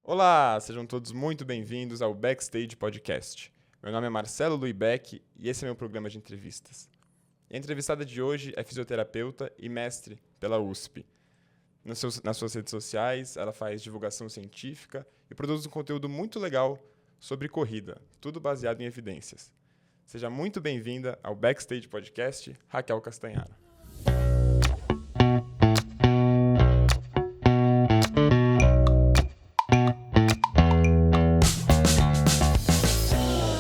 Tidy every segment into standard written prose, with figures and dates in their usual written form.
Olá, sejam todos muito bem-vindos ao Backstage Podcast. Meu nome é Marcelo Luibeck e esse é meu programa de entrevistas. E a entrevistada de hoje é fisioterapeuta e mestre pela USP. Nas suas redes sociais, ela faz divulgação científica e produz um conteúdo muito legal sobre corrida, tudo baseado em evidências. Seja muito bem-vinda ao Backstage Podcast, Raquel Castanharo.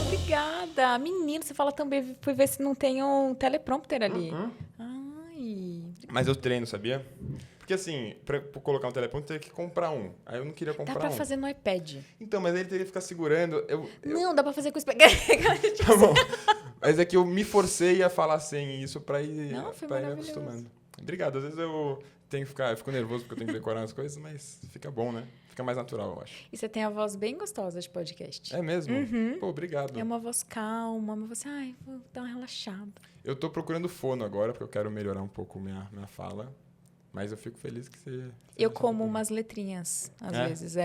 Obrigada. Menino, você fala também, fui ver se não tem um teleprompter ali. Ai. Mas eu treino, sabia? Porque assim, pra colocar um teleprompter, eu teria que comprar um. Aí eu não queria comprar Dá pra fazer no iPad. Então, mas aí ele teria que ficar segurando. Não, dá pra fazer com o Tá bom. Mas é que eu me forcei a falar sem isso pra ir, Não, foi pra ir maravilhoso. acostumando. Obrigado. Às vezes eu fico nervoso porque eu tenho que decorar as coisas, mas fica bom, né? Fica mais natural, eu acho. E você tem a voz bem gostosa de podcast. É mesmo? Uhum. Pô, obrigado. É uma voz calma, uma voz, vou dar uma relaxada. Eu tô procurando fono agora, porque eu quero melhorar um pouco minha fala. Mas eu fico feliz que você... Eu como umas letrinhas, às vezes,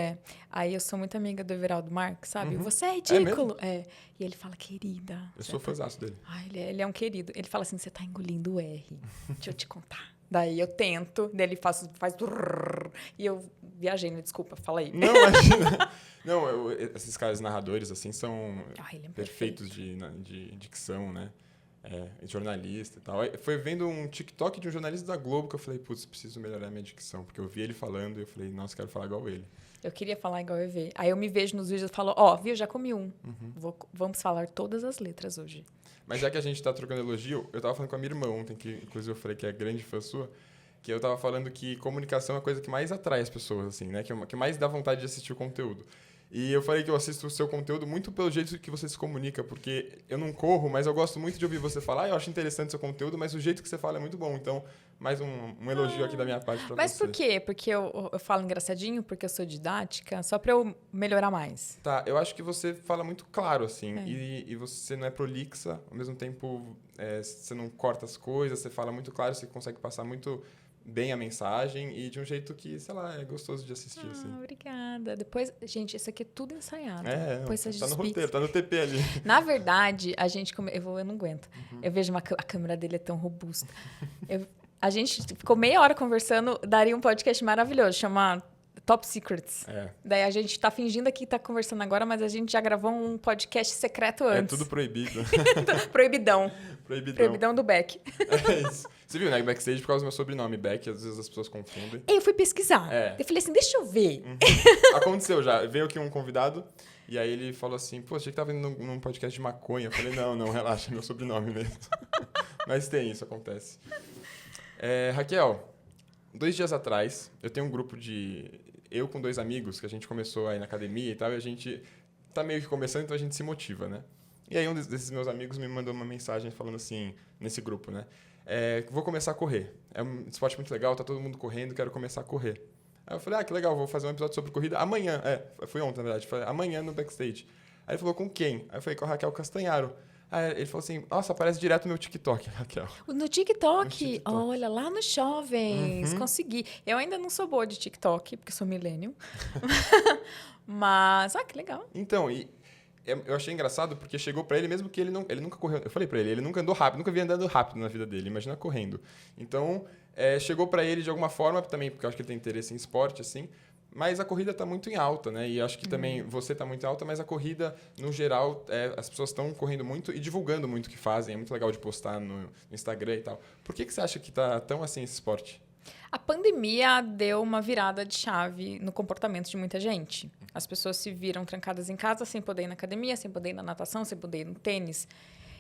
Aí eu sou muito amiga do Everaldo Marques, sabe? Uhum. Você é ridículo. É E ele fala, querida. Eu sou fãzaço dele. Ele é um querido. Ele fala assim, você tá engolindo o R. Deixa eu te contar. Daí eu tento, daí ele faz e eu viajei, né? Desculpa, fala aí. Não, imagina. Não, esses caras narradores, assim, são Ele é perfeitos de dicção, né? Jornalista e tal. Aí foi vendo um TikTok de um jornalista da Globo que eu falei, putz, preciso melhorar a minha dicção. Porque eu vi ele falando e eu falei, nossa, quero falar igual ele. Eu queria falar igual eu vi. Aí eu me vejo nos vídeos e falo, viu, já comi um. Vamos falar todas as letras hoje. Mas já que a gente tá trocando elogio, eu tava falando com a minha irmã ontem, que inclusive eu falei que é grande fã sua, que eu tava falando que comunicação é a coisa que mais atrai as pessoas, assim, né? Que mais dá vontade de assistir o conteúdo. E eu falei que eu assisto o seu conteúdo muito pelo jeito que você se comunica, porque eu não corro, mas eu gosto muito de ouvir você falar, eu acho interessante o seu conteúdo, mas o jeito que você fala é muito bom. Então, mais um elogio aqui da minha parte pra você. Mas por quê? Porque eu falo engraçadinho? Porque eu sou didática? Só pra eu melhorar mais? Tá, eu acho que você fala muito claro, assim, e você não é prolixa, ao mesmo tempo você não corta as coisas, você fala muito claro, você consegue passar muito bem a mensagem e de um jeito que, sei lá, é gostoso de assistir, assim. Obrigada. Depois, gente, isso aqui é tudo ensaiado. Tá Depois no explica. roteiro, tá no TP ali. Na verdade, a gente... Eu não aguento. Eu vejo a câmera dele é tão robusta. A gente ficou meia hora conversando, daria um podcast maravilhoso, chama Top Secrets. Daí a gente tá fingindo aqui que tá conversando agora, mas a gente já gravou um podcast secreto antes. É tudo proibido. Proibidão. Proibidão do Beck. É isso. Você viu, né? Backstage por causa do meu sobrenome, Beck, às vezes as pessoas confundem. Eu fui pesquisar. Eu falei assim, deixa eu ver. Aconteceu já. Veio aqui um convidado e aí ele falou assim, pô, achei que tava indo num podcast de maconha. Eu falei, não, relaxa, é meu sobrenome mesmo. Mas tem isso, acontece. Raquel, 2 dias atrás, eu tenho um grupo eu com 2 amigos, que a gente começou aí na academia e tal, e a gente tá meio que começando, então a gente se motiva, né? E aí um desses meus amigos me mandou uma mensagem falando assim, nesse grupo, né? Vou começar a correr. É um esporte muito legal, tá todo mundo correndo, quero começar a correr. Aí eu falei, que legal, vou fazer um episódio sobre corrida amanhã. Foi ontem, na verdade. Falei, amanhã no Backstage. Aí ele falou, com quem? Aí eu falei, com a Raquel Castanharo. Aí ele falou assim, nossa, aparece direto no meu TikTok, Raquel. No TikTok. Olha, lá nos jovens, consegui. Eu ainda não sou boa de TikTok, porque sou millennial. Mas, que legal. Então, eu achei engraçado porque chegou pra ele, mesmo que ele nunca correu. Eu falei pra ele nunca andou rápido, nunca havia andado rápido na vida dele, imagina correndo. Então, chegou pra ele de alguma forma também, porque eu acho que ele tem interesse em esporte, assim. Mas a corrida está muito em alta, né? E acho que também você está muito em alta, mas a corrida, no geral, as pessoas estão correndo muito e divulgando muito o que fazem. É muito legal de postar no Instagram e tal. Por que você acha que está tão assim esse esporte? A pandemia deu uma virada de chave no comportamento de muita gente. As pessoas se viram trancadas em casa, sem poder ir na academia, sem poder ir na natação, sem poder ir no tênis.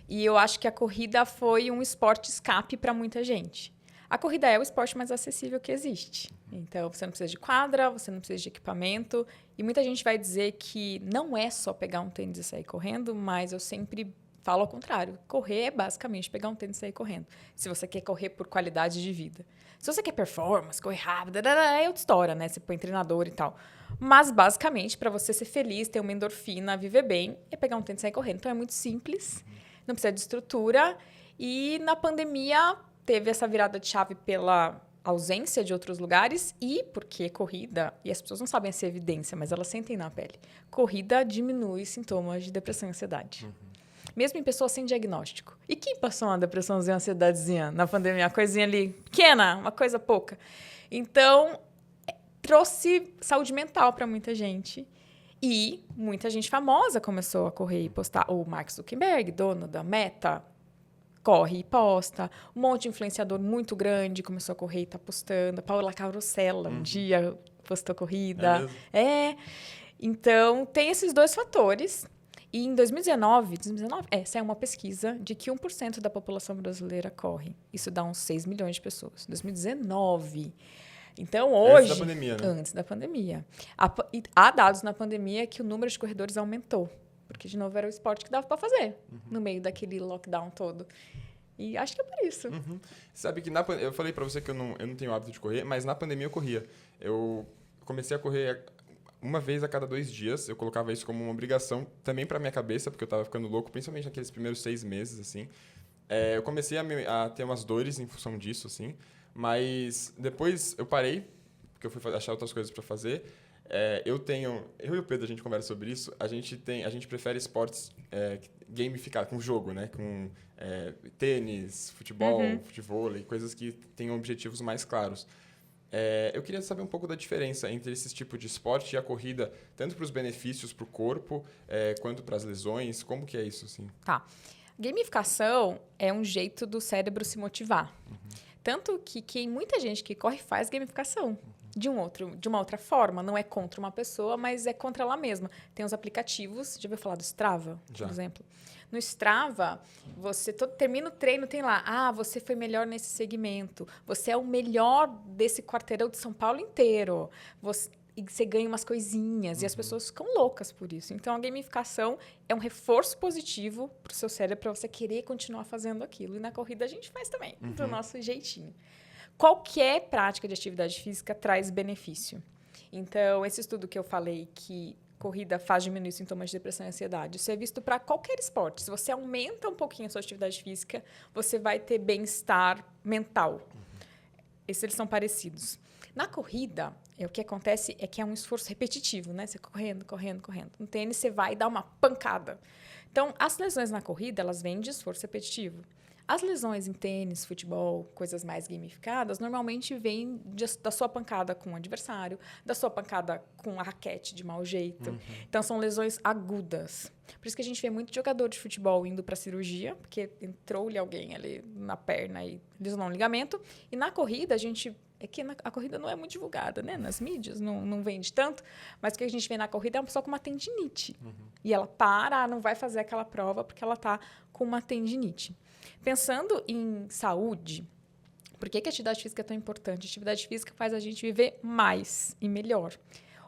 E eu acho que a corrida foi um esporte escape para muita gente. A corrida é o esporte mais acessível que existe. Então, você não precisa de quadra, você não precisa de equipamento. E muita gente vai dizer que não é só pegar um tênis e sair correndo, mas eu sempre falo ao contrário. Correr é basicamente pegar um tênis e sair correndo. Se você quer correr por qualidade de vida. Se você quer performance, correr rápido, é outra história, né? Você põe treinador e tal. Mas, basicamente, para você ser feliz, ter uma endorfina, viver bem, é pegar um tênis e sair correndo. Então, é muito simples, não precisa de estrutura. E, na pandemia, teve essa virada de chave pela ausência de outros lugares e porque corrida, e as pessoas não sabem essa evidência, mas elas sentem na pele, corrida diminui sintomas de depressão e ansiedade. Mesmo em pessoas sem diagnóstico. E quem passou uma depressãozinha, uma ansiedadezinha na pandemia? Uma coisinha ali pequena, uma coisa pouca. Então, trouxe saúde mental para muita gente. E muita gente famosa começou a correr e postar. O Mark Zuckerberg, dono da Meta, corre e posta. Um monte de influenciador muito grande começou a correr e está postando. A Paula Carosella, um dia postou corrida. Então, tem esses dois fatores. E em 2019, saiu uma pesquisa de que 1% da população brasileira corre. Isso dá uns 6 milhões de pessoas. 2019. Então, hoje... Antes da pandemia, né? Antes da pandemia. Há dados na pandemia que o número de corredores aumentou. Porque, de novo, era o esporte que dava para fazer. No meio daquele lockdown todo. E acho que é por isso. Sabe que eu falei para você que eu não tenho hábito de correr, mas na pandemia eu corria. Eu comecei a correr... Uma vez a cada 2 dias, eu colocava isso como uma obrigação também para minha cabeça, porque eu estava ficando louco, principalmente naqueles primeiros 6 meses, assim. Eu comecei a ter umas dores em função disso, assim, mas depois eu parei, porque eu fui achar outras coisas para fazer. Eu e o Pedro, a gente conversa sobre isso, a gente prefere esportes gamificados, com jogo, né? Com tênis, futebol, futevôlei, coisas que tenham objetivos mais claros. Eu queria saber um pouco da diferença entre esse tipo de esporte e a corrida, tanto para os benefícios para o corpo, quanto para as lesões. Como que é isso, assim? Tá. Gamificação é um jeito do cérebro se motivar. Tanto que muita gente que corre faz gamificação. De uma outra forma. Não é contra uma pessoa, mas é contra ela mesma. Tem os aplicativos, já ouviu falar do Strava, por exemplo? No Strava, você termina o treino, tem lá, você foi melhor nesse segmento, você é o melhor desse quarteirão de São Paulo inteiro. E você ganha umas coisinhas, e as pessoas ficam loucas por isso. Então, a gamificação é um reforço positivo para o seu cérebro, para você querer continuar fazendo aquilo. E na corrida a gente faz também, do nosso jeitinho. Qualquer prática de atividade física traz benefício. Então, esse estudo que eu falei que corrida faz diminuir sintomas de depressão e ansiedade, isso é visto para qualquer esporte. Se você aumenta um pouquinho a sua atividade física, você vai ter bem-estar mental. Esses são parecidos. Na corrida, o que acontece é que é um esforço repetitivo, né? Você correndo. No tênis, você vai dar uma pancada. Então, as lesões na corrida, elas vêm de esforço repetitivo. As lesões em tênis, futebol, coisas mais gamificadas, normalmente vêm da sua pancada com o adversário, da sua pancada com a raquete de mau jeito. Então, são lesões agudas. Por isso que a gente vê muito jogador de futebol indo para cirurgia, porque entrou-lhe alguém ali na perna e lesionou um ligamento. E na corrida, a corrida não é muito divulgada, né? Nas mídias, não vende tanto. Mas o que a gente vê na corrida é uma pessoa com uma tendinite. E ela não vai fazer aquela prova porque ela está com uma tendinite. Pensando em saúde, por que a atividade física é tão importante? A atividade física faz a gente viver mais e melhor.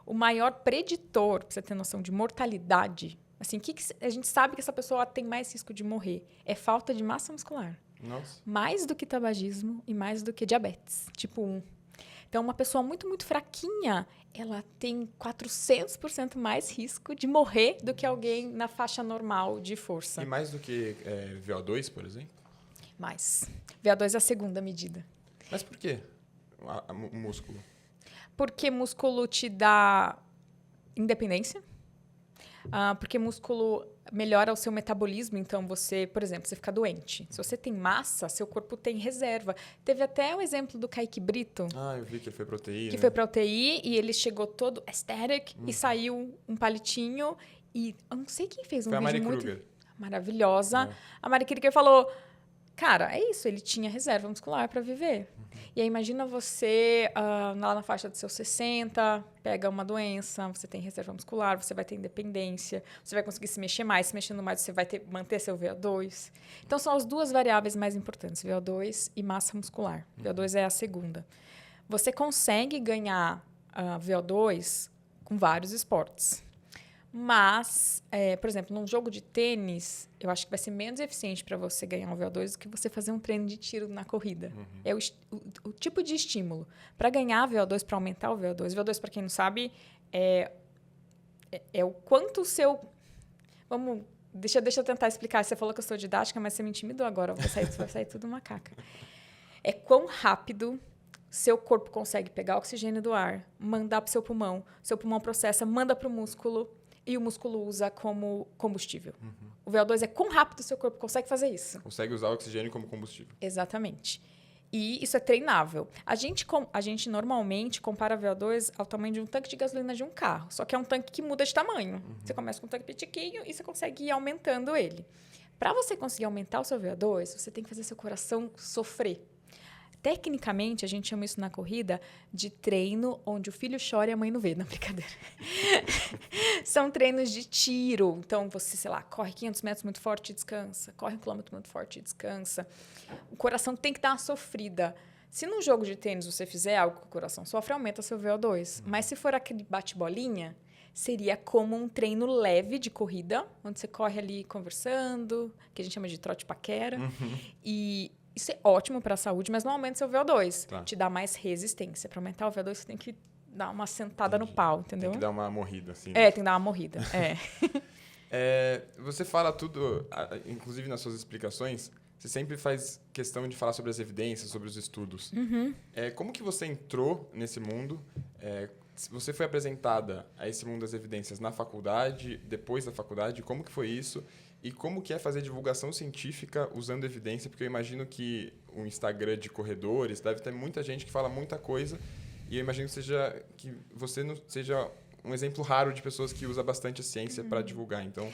O maior preditor, para você ter noção de mortalidade, assim, que a gente sabe que essa pessoa tem mais risco de morrer, é falta de massa muscular. Nossa. Mais do que tabagismo e mais do que diabetes, tipo 1. Então, uma pessoa muito, muito fraquinha, ela tem 400% mais risco de morrer do que alguém na faixa normal de força. E mais do que VO2, por exemplo? Mais. VO2 é a segunda medida. Mas por quê? O músculo? Porque músculo te dá independência. Porque músculo melhora o seu metabolismo. Então, você, por exemplo, você fica doente. Se você tem massa, seu corpo tem reserva. Teve até o exemplo do Kaique Brito. Eu vi que ele foi para UTI. Que foi para UTI e ele chegou todo aesthetic e saiu um palitinho. E eu não sei quem fez um vídeo muito... Foi a Mari Kruger. Maravilhosa. A Mari Kruger falou... Cara, é isso, ele tinha reserva muscular para viver. E aí, imagina você lá na faixa dos seus 60, pega uma doença, você tem reserva muscular, você vai ter independência, você vai conseguir se mexer mais, se mexendo mais, você vai manter seu VO2. Então, são as duas variáveis mais importantes, VO2 e massa muscular. VO2 é a segunda. Você consegue ganhar VO2 com vários esportes. Mas, por exemplo, num jogo de tênis, eu acho que vai ser menos eficiente para você ganhar um VO2 do que você fazer um treino de tiro na corrida. É o tipo de estímulo. Para ganhar VO2, para aumentar o VO2. VO2, para quem não sabe, é o quanto o seu... Deixa eu tentar explicar. Você falou que eu sou didática, mas você me intimidou agora. Vai sair tudo macaca. É quão rápido seu corpo consegue pegar o oxigênio do ar, mandar para o seu pulmão processa, manda para o músculo e o músculo usa como combustível. O VO2 é quão rápido o seu corpo consegue fazer isso. Consegue usar o oxigênio como combustível. Exatamente. E isso é treinável. A gente normalmente compara VO2 ao tamanho de um tanque de gasolina de um carro. Só que é um tanque que muda de tamanho. Você começa com um tanque pitiquinho e você consegue ir aumentando ele. Para você conseguir aumentar o seu VO2, você tem que fazer seu coração sofrer. Tecnicamente, a gente chama isso na corrida de treino onde o filho chora e a mãe não vê. Não, brincadeira. São treinos de tiro. Então, você, sei lá, corre 500 metros muito forte e descansa. Corre 1 quilômetro muito forte e descansa. O coração tem que dar uma sofrida. Se num jogo de tênis você fizer algo que o coração sofre, aumenta seu VO2. Mas se for aquele bate-bolinha, seria como um treino leve de corrida, onde você corre ali conversando, que a gente chama de trote-paquera. E isso é ótimo para a saúde, mas não aumenta seu VO2. Tá. Te dá mais resistência. Para aumentar o VO2, você tem que dar uma sentada no pau, entendeu? Tem que dar uma morrida, assim. É, tem que dar uma morrida. Você fala tudo, inclusive nas suas explicações, você sempre faz questão de falar sobre as evidências, sobre os estudos. Como que você entrou nesse mundo? Você foi apresentada a esse mundo das evidências na faculdade, depois da faculdade? Como que foi isso? E como que é fazer divulgação científica usando evidência? Porque eu imagino que o Instagram de corredores deve ter muita gente que fala muita coisa e eu imagino que você não seja um exemplo raro de pessoas que usam bastante a ciência para divulgar. Então,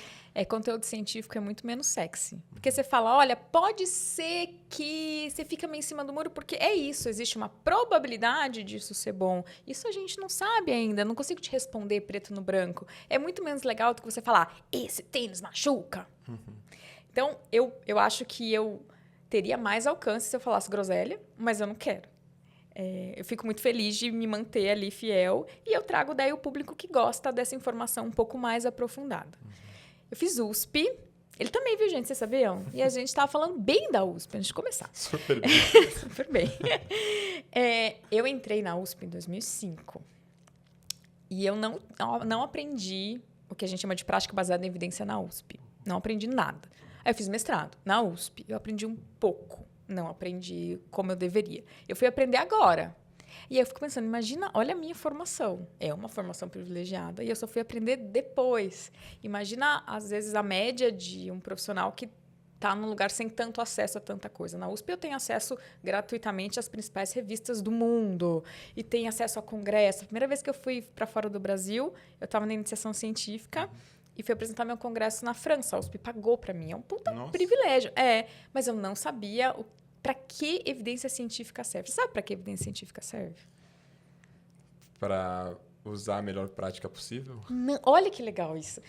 conteúdo científico é muito menos sexy. Porque você fala, olha, pode ser que você fica meio em cima do muro, porque é isso, existe uma probabilidade disso ser bom. Isso a gente não sabe ainda, não consigo te responder preto no branco. É muito menos legal do que você falar, esse tênis machuca. Então, eu acho que eu teria mais alcance se eu falasse groselha, mas eu não quero. Eu fico muito feliz de me manter ali fiel e eu trago daí o público que gosta dessa informação um pouco mais aprofundada. Eu fiz USP, ele também, viu, gente? Vocês sabiam? E a gente estava falando bem da USP antes de começar. Super bem. Super bem. Eu entrei na USP em 2005 e eu não aprendi o que a gente chama de prática baseada em evidência na USP. Não aprendi nada. Aí eu fiz mestrado na USP. Eu aprendi um pouco. Não aprendi como eu deveria. Eu fui aprender agora. E aí eu fico pensando, imagina, olha a minha formação. É uma formação privilegiada. E eu só fui aprender depois. Imagina, às vezes, a média de um profissional que está num lugar sem tanto acesso a tanta coisa. Na USP eu tenho acesso gratuitamente às principais revistas do mundo. E tenho acesso a congresso. A primeira vez que eu fui para fora do Brasil, eu estava na iniciação científica e fui apresentar meu congresso na França. A USP pagou para mim. É um puta privilégio. Mas eu não sabia para que evidência científica serve. Você sabe para que evidência científica serve? Para usar a melhor prática possível? Não, olha que legal isso.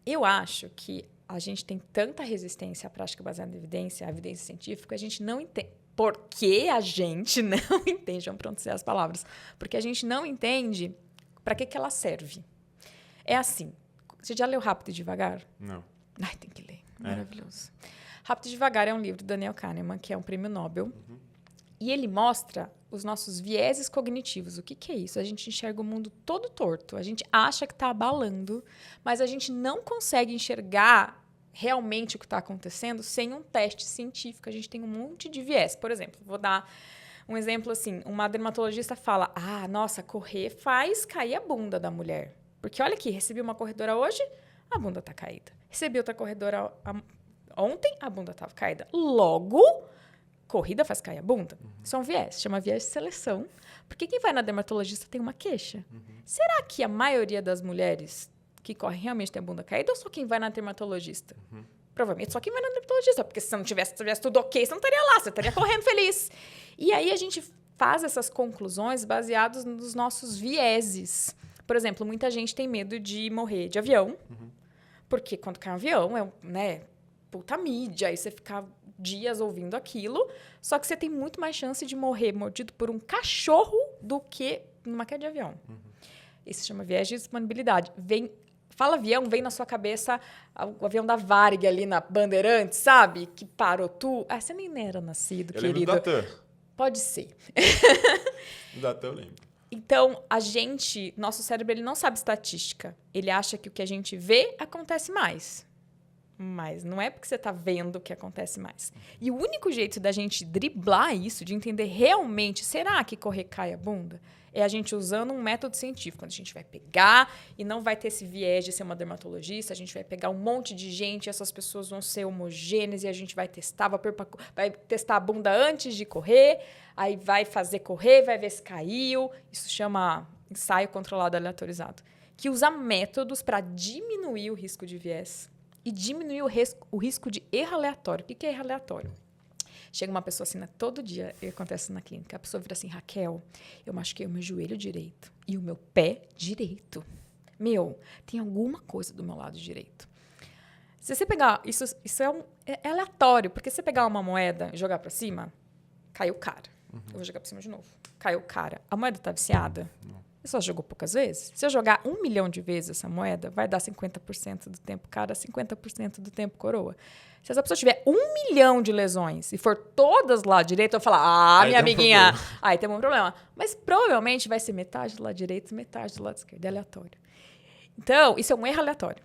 Eu acho que a gente tem tanta resistência à prática baseada em evidência, à evidência científica, a gente não entende. Por que a gente não entende? Vamos pronunciar as palavras. Porque a gente não entende para que ela serve. É assim. Você já leu Rápido e Devagar? Não. Ai, tem que ler. Maravilhoso. Rápido e Devagar é um livro do Daniel Kahneman, que é um prêmio Nobel. E ele mostra os nossos vieses cognitivos. O que é isso? A gente enxerga o mundo todo torto. A gente acha que está abalando, mas a gente não consegue enxergar realmente o que está acontecendo sem um teste científico. A gente tem um monte de viés. Por exemplo, vou dar um exemplo assim. Uma dermatologista fala, nossa, correr faz cair a bunda da mulher. Porque olha aqui, recebi uma corredora hoje, a bunda está caída. Recebi outra corredora ontem, a bunda estava caída. Logo, corrida faz cair a bunda. Isso é um viés, chama viés de seleção. Porque quem vai na dermatologista tem uma queixa. Será que a maioria das mulheres que correm realmente tem a bunda caída ou só quem vai na dermatologista? Provavelmente só quem vai na dermatologista, porque se não tivesse tudo ok, você não estaria lá, você estaria correndo feliz. E aí a gente faz essas conclusões baseadas nos nossos vieses. Por exemplo, muita gente tem medo de morrer de avião, porque quando cai um avião, puta mídia, aí você fica dias ouvindo aquilo, só que você tem muito mais chance de morrer mordido por um cachorro do que numa queda de avião. Isso se chama viés de disponibilidade. Fala avião, vem na sua cabeça o avião da Varig ali na Bandeirantes, sabe? Que parou tu. Você nem era nascido, eu querido. Eu lembro do Datan. Pode ser. Do Datan eu lembro. Então, nosso cérebro, ele não sabe estatística. Ele acha que o que a gente vê acontece mais. Mas não é porque você está vendo que acontece mais. E o único jeito da gente driblar isso, de entender realmente, será que correr cai a bunda? É a gente usando um método científico. Quando a gente vai pegar, e não vai ter esse viés de ser uma dermatologista, a gente vai pegar um monte de gente, essas pessoas vão ser homogêneas, e a gente vai testar, vai testar a bunda antes de correr, aí vai fazer correr, vai ver se caiu. Isso chama ensaio controlado aleatorizado. Que usa métodos para diminuir o risco de viés e diminuir o risco de erro aleatório. O que é erro aleatório? Chega uma pessoa assim, todo dia acontece na clínica, a pessoa vira assim, Raquel, eu machuquei o meu joelho direito e o meu pé direito. Tem alguma coisa do meu lado direito. Se você pegar, isso é aleatório, porque se você pegar uma moeda e jogar para cima, caiu o cara. Eu vou jogar para cima de novo. Caiu o cara. A moeda tá viciada? Você só jogou poucas vezes? Se eu jogar 1 milhão de vezes essa moeda, vai dar 50% do tempo cara, 50% do tempo coroa. Se essa pessoa tiver 1 milhão de lesões e for todas lá direito, eu vou falar, minha amiguinha, aí tem um problema. Mas provavelmente vai ser metade do lado direito e metade do lado esquerdo. É aleatório. Então, isso é um erro aleatório.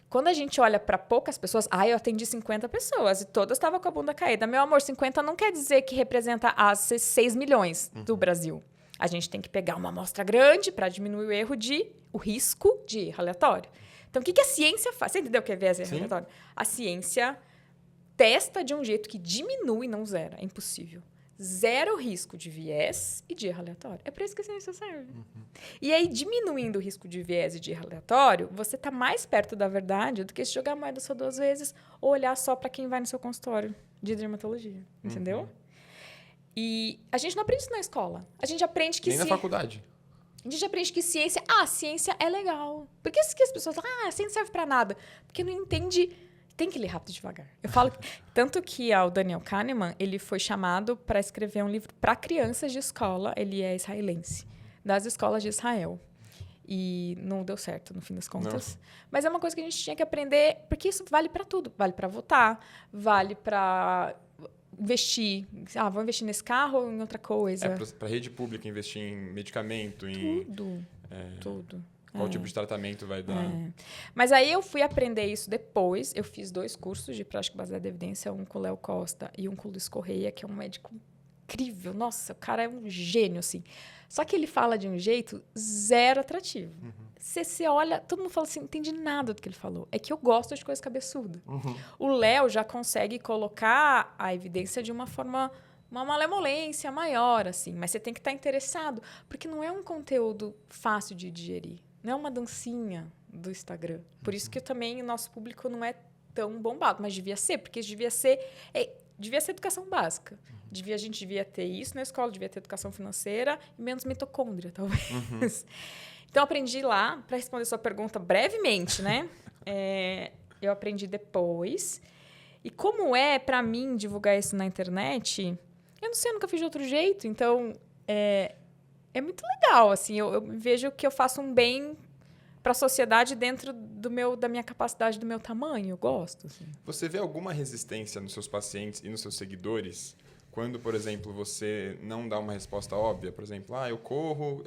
Quando a gente olha para poucas pessoas, eu atendi 50 pessoas e todas estavam com a bunda caída. Meu amor, 50 não quer dizer que representa as 6 milhões do Brasil. A gente tem que pegar uma amostra grande para diminuir o risco de erro aleatório. Então, o que a ciência faz? Você entendeu o que é viés aleatório? A ciência testa de um jeito que diminui, não zera. É impossível. Zero risco de viés e de erro aleatório. É para isso que a ciência serve. E aí, diminuindo o risco de viés e de erro aleatório, você está mais perto da verdade do que se jogar a moeda só 2 vezes ou olhar só para quem vai no seu consultório de dermatologia. Entendeu? E a gente não aprende isso na escola. A gente aprende que... Nem na faculdade. A gente aprende que ciência... ciência é legal. Por que as pessoas falam, a ciência serve pra nada? Porque não entende... Tem que ler rápido e devagar. Eu falo... Tanto que o Daniel Kahneman, ele foi chamado para escrever um livro para crianças de escola. Ele é israelense. Das escolas de Israel. E não deu certo, no fim das contas. Não. Mas é uma coisa que a gente tinha que aprender... Porque isso vale para tudo. Vale para votar. Vale para... investir. Vou investir nesse carro ou em outra coisa. Para rede pública, investir em medicamento, em... Tudo. Qual tipo de tratamento vai dar. Mas aí eu fui aprender isso depois. Eu fiz 2 cursos de prática baseada em evidência, um com o Léo Costa e um com o Luiz Correia, que é um médico incrível. Nossa, o cara é um gênio, assim. Só que ele fala de um jeito zero atrativo. Você olha, todo mundo fala assim, não entendi nada do que ele falou. É que eu gosto de coisa cabeçuda. O Léo já consegue colocar a evidência de uma forma, uma malemolência maior, assim. Mas você tem que estar interessado, porque não é um conteúdo fácil de digerir. Não é uma dancinha do Instagram. Por isso que também o nosso público não é tão bombado. Mas devia ser, porque devia ser educação básica. A gente devia ter isso na escola, devia ter educação financeira e menos mitocôndria, talvez. Então, eu aprendi lá, para responder sua pergunta brevemente, né? Eu aprendi depois. E como é, para mim, divulgar isso na internet, eu não sei, eu nunca fiz de outro jeito. Então, é muito legal, assim. Eu vejo que eu faço um bem para a sociedade dentro da minha capacidade, do meu tamanho. Eu gosto. Assim. Você vê alguma resistência nos seus pacientes e nos seus seguidores quando, por exemplo, você não dá uma resposta óbvia? Por exemplo, eu corro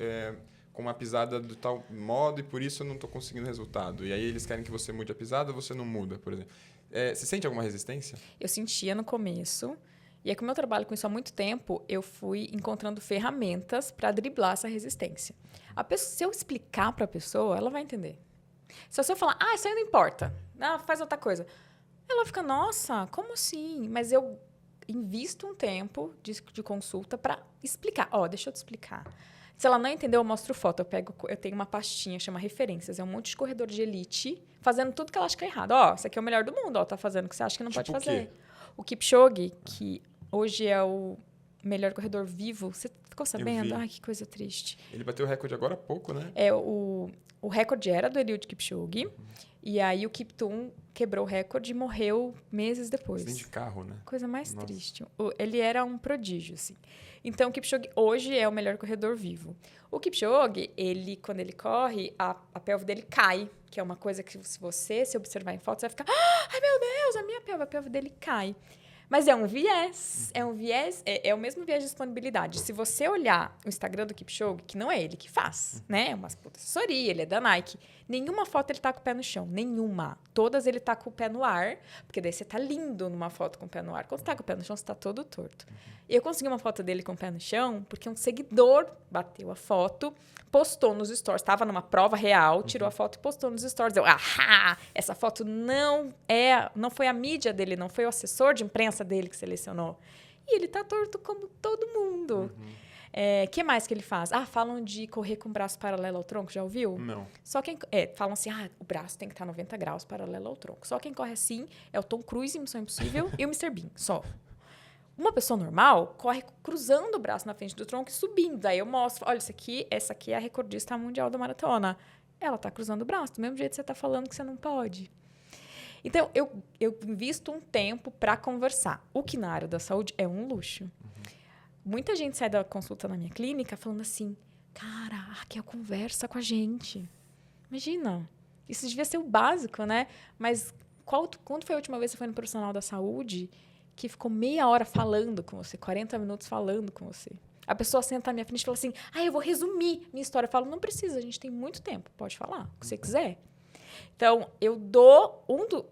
com uma pisada de tal modo e por isso eu não estou conseguindo resultado. E aí eles querem que você mude a pisada, você não muda, por exemplo. Você sente alguma resistência? Eu sentia no começo. E como eu trabalho com isso há muito tempo, eu fui encontrando ferramentas para driblar essa resistência. Se eu explicar para a pessoa, ela vai entender. Se eu falar, isso aí não importa, faz outra coisa. Ela fica, nossa, como assim? Mas eu invisto um tempo de consulta para explicar. Deixa eu te explicar. Se ela não entendeu, eu mostro foto. Eu tenho uma pastinha, chama referências. É um monte de corredor de elite fazendo tudo que ela acha que é errado. Isso aqui é o melhor do mundo. Tá fazendo o que você acha que não pode fazer. O Kipchoge, que hoje é o melhor corredor vivo. Você ficou sabendo? Que coisa triste. Ele bateu o recorde agora há pouco, né? O recorde era do Eliud Kipchoge. E aí o Kiptum quebrou o recorde e morreu meses depois. Acidente de carro, né? Coisa mais triste. Ele era um prodígio, assim. Então, o Kipchoge hoje é o melhor corredor vivo. O Kipchoge, quando ele corre, a pelve dele cai, que é uma coisa que se você se observar em foto, você vai ficar, ai meu Deus, a pelve dele cai. Mas é um viés. É um viés, é o mesmo viés de disponibilidade. Se você olhar o Instagram do Kipchoge, que não é ele que faz, né? É uma puta assessoria, ele é da Nike. Nenhuma foto ele tá com o pé no chão. Nenhuma. Todas ele tá com o pé no ar, porque daí você tá lindo numa foto com o pé no ar. Quando você tá com o pé no chão, você tá todo torto. Eu consegui uma foto dele com o pé no chão, porque um seguidor bateu a foto, postou nos stories. Tava numa prova real, tirou a foto e postou nos stories. Eu, essa foto não foi a mídia dele, não foi o assessor de imprensa dele que selecionou. E ele tá torto como todo mundo. Que mais que ele faz? Falam de correr com o braço paralelo ao tronco, já ouviu? Não. Só quem... falam assim, o braço tem que estar 90 graus paralelo ao tronco. Só quem corre assim é o Tom Cruise em Missão Impossível e o Mr. Bean, só. Uma pessoa normal corre cruzando o braço na frente do tronco e subindo. Daí eu mostro, olha, essa aqui é a recordista mundial da maratona. Ela tá cruzando o braço, do mesmo jeito que você tá falando que você não pode. Então, eu invisto um tempo para conversar. O que na área da saúde é um luxo. Muita gente sai da consulta na minha clínica falando assim, cara, a Raquel conversa com a gente. Imagina, isso devia ser o básico, né? Mas quando foi a última vez que você foi no profissional da saúde que ficou meia hora falando com você, 40 minutos falando com você? A pessoa senta na minha frente e fala assim, eu vou resumir minha história. Eu falo, não precisa, a gente tem muito tempo, pode falar, o que você quiser. Então, eu dou...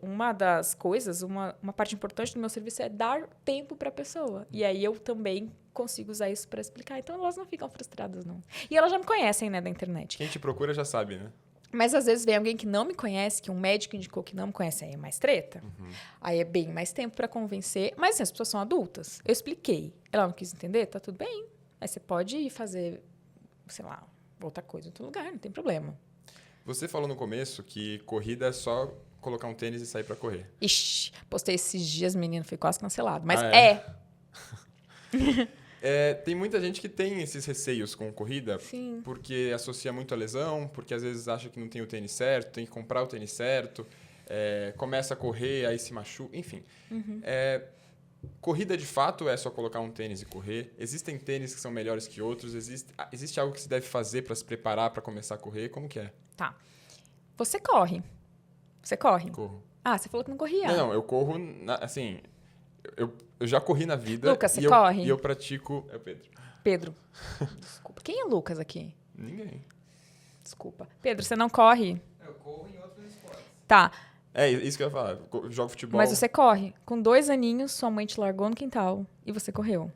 Uma das coisas, uma parte importante do meu serviço é dar tempo para a pessoa. E aí, eu também consigo usar isso para explicar. Então, elas não ficam frustradas, não. E elas já me conhecem, né, da internet. Quem te procura já sabe, né? Mas, às vezes, vem alguém que não me conhece, que um médico indicou que não me conhece, aí é mais treta. Aí é bem mais tempo para convencer. Mas, assim, as pessoas são adultas. Eu expliquei. Ela não quis entender, tá tudo bem. Aí você pode ir fazer, sei lá, outra coisa em outro lugar, não tem problema. Você falou no começo que corrida é só colocar um tênis e sair para correr. Ixi, postei esses dias, menino, foi quase cancelado. Mas Tem muita gente que tem esses receios com corrida. Sim. Porque associa muito a lesão, porque às vezes acha que não tem o tênis certo, tem que comprar o tênis certo, começa a correr, aí se machuca, enfim. Corrida, de fato, é só colocar um tênis e correr. Existem tênis que são melhores que outros? Existe algo que se deve fazer para se preparar para começar a correr? Como que é? Tá. Você corre. Você corre? Corro. Você falou que não corria. Não, eu corro, assim... Eu já corri na vida. Lucas, você corre? E eu pratico... É o Pedro. Pedro. Desculpa. Quem é Lucas aqui? Ninguém. Desculpa. Pedro, você não corre? Eu corro em outros esportes. Tá. É isso que eu ia falar. Eu jogo futebol. Mas você corre. Com 2 aninhos, sua mãe te largou no quintal e você correu.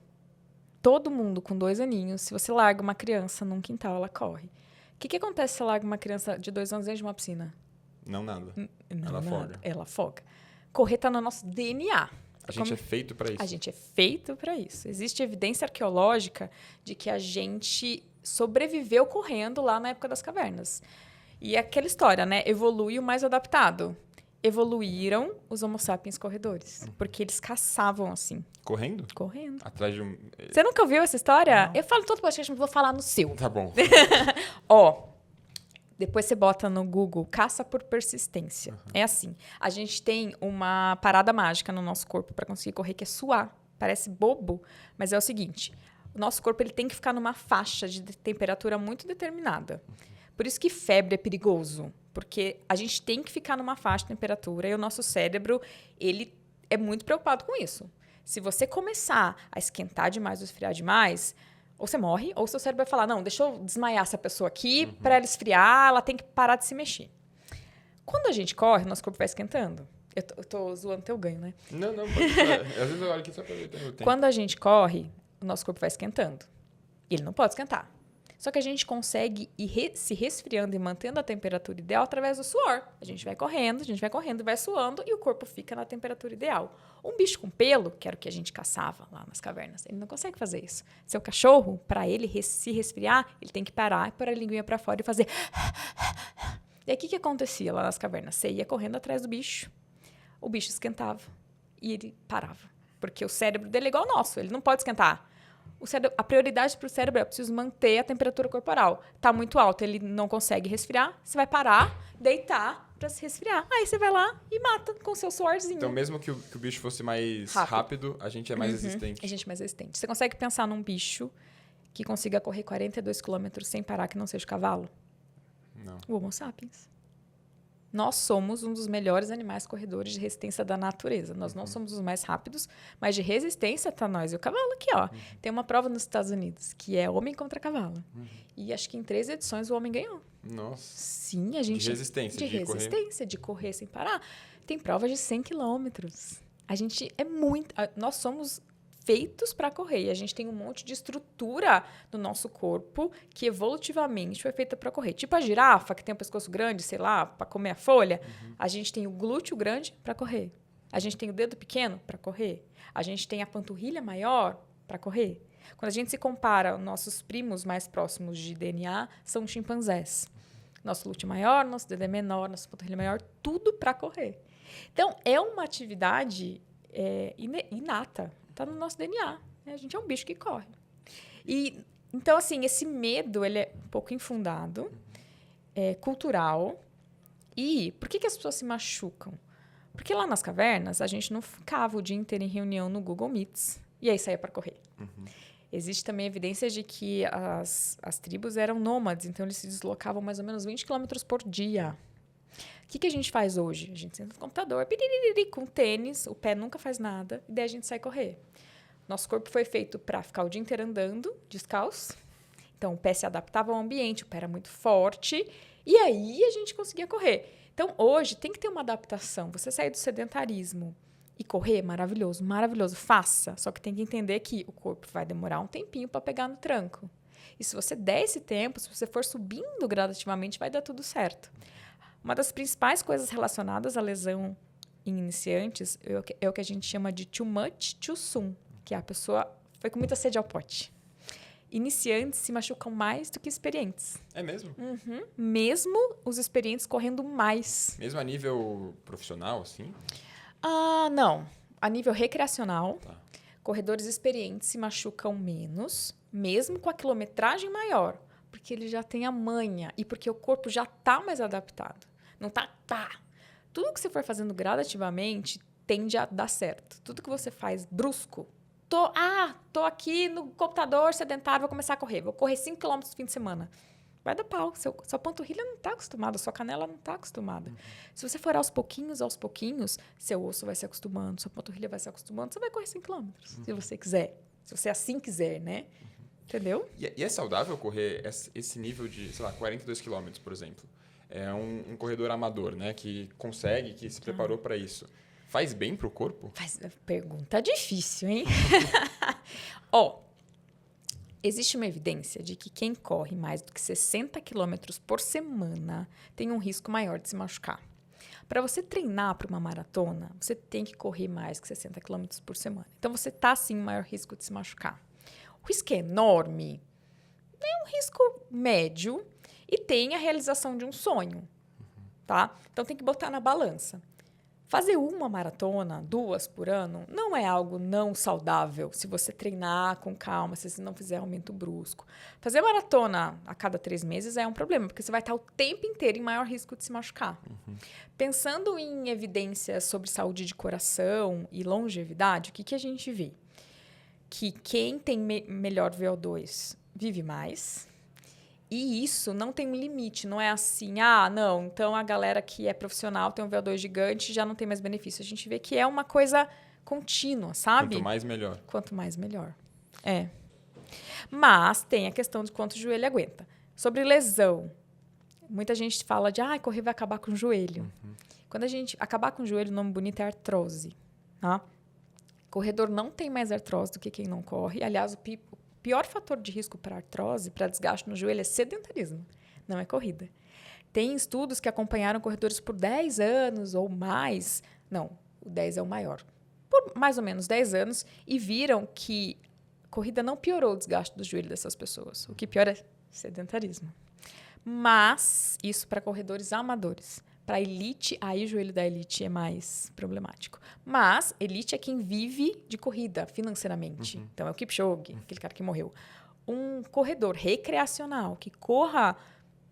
Todo mundo com 2 aninhos, se você larga uma criança num quintal, ela corre. O que acontece se você larga uma criança de 2 anos dentro de uma piscina? Não, nada. Não, Ela afoga. Ela afoga. Correr tá no nosso DNA. A gente é feito para isso. A gente é feito para isso. Existe evidência arqueológica de que a gente sobreviveu correndo lá na época das cavernas. E aquela história, né? Evolui o mais adaptado. Evoluíram os Homo sapiens corredores. Porque eles caçavam assim. Correndo? Correndo. Atrás de um... Você nunca ouviu essa história? Não. Eu falo todo podcast, mas vou falar no seu. Tá bom. Depois você bota no Google, caça por persistência. É assim, a gente tem uma parada mágica no nosso corpo para conseguir correr, que é suar. Parece bobo, mas é o seguinte, o nosso corpo ele tem que ficar numa faixa de temperatura muito determinada. Por isso que febre é perigoso, porque a gente tem que ficar numa faixa de temperatura e o nosso cérebro, ele é muito preocupado com isso. Se você começar a esquentar demais ou esfriar demais, ou você morre, ou seu cérebro vai falar, não, deixa eu desmaiar essa pessoa aqui, para ela esfriar, ela tem que parar de se mexer. Quando a gente corre, nosso corpo vai esquentando. Eu tô zoando teu ganho, né? Não, pode ser. Às vezes eu olho aqui só pra ver o tempo. Quando a gente corre, o nosso corpo vai esquentando. Ele não pode esquentar. Só que a gente consegue ir se resfriando e mantendo a temperatura ideal através do suor. A gente vai correndo, vai suando e o corpo fica na temperatura ideal. Um bicho com pelo, que era o que a gente caçava lá nas cavernas, ele não consegue fazer isso. Seu cachorro, para ele se resfriar, ele tem que parar e pôr a linguinha para fora e fazer... E aí, o que acontecia lá nas cavernas? Você ia correndo atrás do bicho, o bicho esquentava e ele parava. Porque o cérebro dele é igual ao nosso, ele não pode esquentar. A prioridade para o cérebro é preciso manter a temperatura corporal. Está muito alta, ele não consegue resfriar, você vai parar, deitar para se resfriar. Aí você vai lá e mata com o seu suorzinho. Então, mesmo que o bicho fosse mais rápido, a gente é mais resistente. A gente é mais resistente. Você consegue pensar num bicho que consiga correr 42 km sem parar, que não seja o cavalo? Não. O Homo sapiens. Nós somos um dos melhores animais corredores de resistência da natureza. Nós não somos os mais rápidos, mas de resistência tá nós e o cavalo aqui, ó. Tem uma prova nos Estados Unidos, que é homem contra cavalo. E acho que em 3 edições o homem ganhou. Nossa. Sim, a gente... De resistência. De resistência, de correr sem parar. Tem provas de 100 quilômetros. A gente é muito... Nós somos feitos para correr. E a gente tem um monte de estrutura no nosso corpo que evolutivamente foi feita para correr. Tipo a girafa, que tem o pescoço grande, sei lá, para comer a folha. A gente tem o glúteo grande para correr. A gente tem o dedo pequeno para correr. A gente tem a panturrilha maior para correr. Quando a gente se compara, nossos primos mais próximos de DNA são chimpanzés. Nosso glúteo maior, nosso dedo é menor, nossa panturrilha maior, tudo para correr. Então, é uma atividade inata. Está no nosso DNA. Né? A gente é um bicho que corre. Então, assim, esse medo ele é um pouco infundado, cultural. E por que as pessoas se machucam? Porque lá nas cavernas, a gente não ficava o dia inteiro em reunião no Google Meets e aí saía para correr. Existe também evidência de que as tribos eram nômades, então eles se deslocavam mais ou menos 20 quilômetros por dia. O que a gente faz hoje? A gente senta no computador, com tênis, o pé nunca faz nada, e daí a gente sai correr. Nosso corpo foi feito para ficar o dia inteiro andando, descalço. Então, o pé se adaptava ao ambiente, o pé era muito forte, e aí a gente conseguia correr. Então, hoje, tem que ter uma adaptação. Você sair do sedentarismo e correr, maravilhoso, maravilhoso, faça. Só que tem que entender que o corpo vai demorar um tempinho para pegar no tranco. E se você der esse tempo, se você for subindo gradativamente, vai dar tudo certo. Uma das principais coisas relacionadas à lesão em iniciantes é o que a gente chama de too much, too soon, que a pessoa foi com muita sede ao pote. Iniciantes se machucam mais do que experientes. É mesmo? Mesmo os experientes correndo mais. Mesmo a nível profissional, assim? Não. A nível recreacional, Tá. corredores experientes se machucam menos, mesmo com a quilometragem maior, porque ele já tem a manha e porque o corpo já está mais adaptado. Não tá. Tudo que você for fazendo gradativamente tende a dar certo. Tudo que você faz brusco. Tô aqui no computador sedentário, vou começar a correr. Vou correr 5 km no fim de semana. Vai dar pau. Sua panturrilha não está acostumada, sua canela não está acostumada. Se você for aos pouquinhos, seu osso vai se acostumando, sua panturrilha vai se acostumando, você vai correr 5 km, se você quiser. Se você assim quiser, né? Entendeu? E é saudável correr esse nível de, sei lá, 42 quilômetros, por exemplo? É um corredor amador, né? Que consegue, que se preparou para isso. Faz bem para o corpo? Pergunta difícil, hein? Existe uma evidência de que quem corre mais do que 60 quilômetros por semana tem um risco maior de se machucar. Para você treinar para uma maratona, você tem que correr mais que 60 quilômetros por semana. Então, você está, sim, em maior risco de se machucar. O risco é enorme, é um risco médio e tem a realização de um sonho, tá? Então, tem que botar na balança. Fazer uma maratona, 2 por ano, não é algo não saudável se você treinar com calma, se você não fizer aumento brusco. Fazer maratona a cada 3 meses é um problema, porque você vai estar o tempo inteiro em maior risco de se machucar. Pensando em evidências sobre saúde de coração e longevidade, o que a gente vê? Que quem tem melhor VO2 vive mais. E isso não tem um limite, não é assim, não, então a galera que é profissional tem um VO2 gigante já não tem mais benefício. A gente vê que é uma coisa contínua, sabe? Quanto mais, melhor. Quanto mais, melhor. Mas tem a questão de quanto o joelho aguenta. Sobre lesão, muita gente fala de, correr vai acabar com o joelho. Quando a gente acabar com o joelho, o nome bonito é artrose, tá? Corredor não tem mais artrose do que quem não corre. Aliás, o pior fator de risco para artrose, para desgaste no joelho, é sedentarismo, não é corrida. Tem estudos que acompanharam corredores por 10 anos ou mais. Não, o 10 é o maior. Por mais ou menos 10 anos e viram que corrida não piorou o desgaste do joelho dessas pessoas. O que piora é sedentarismo. Mas isso para corredores amadores. Para elite, aí o joelho da elite é mais problemático. Mas elite é quem vive de corrida financeiramente. Então, é o Kipchoge, aquele cara que morreu. Um corredor recreacional que corra,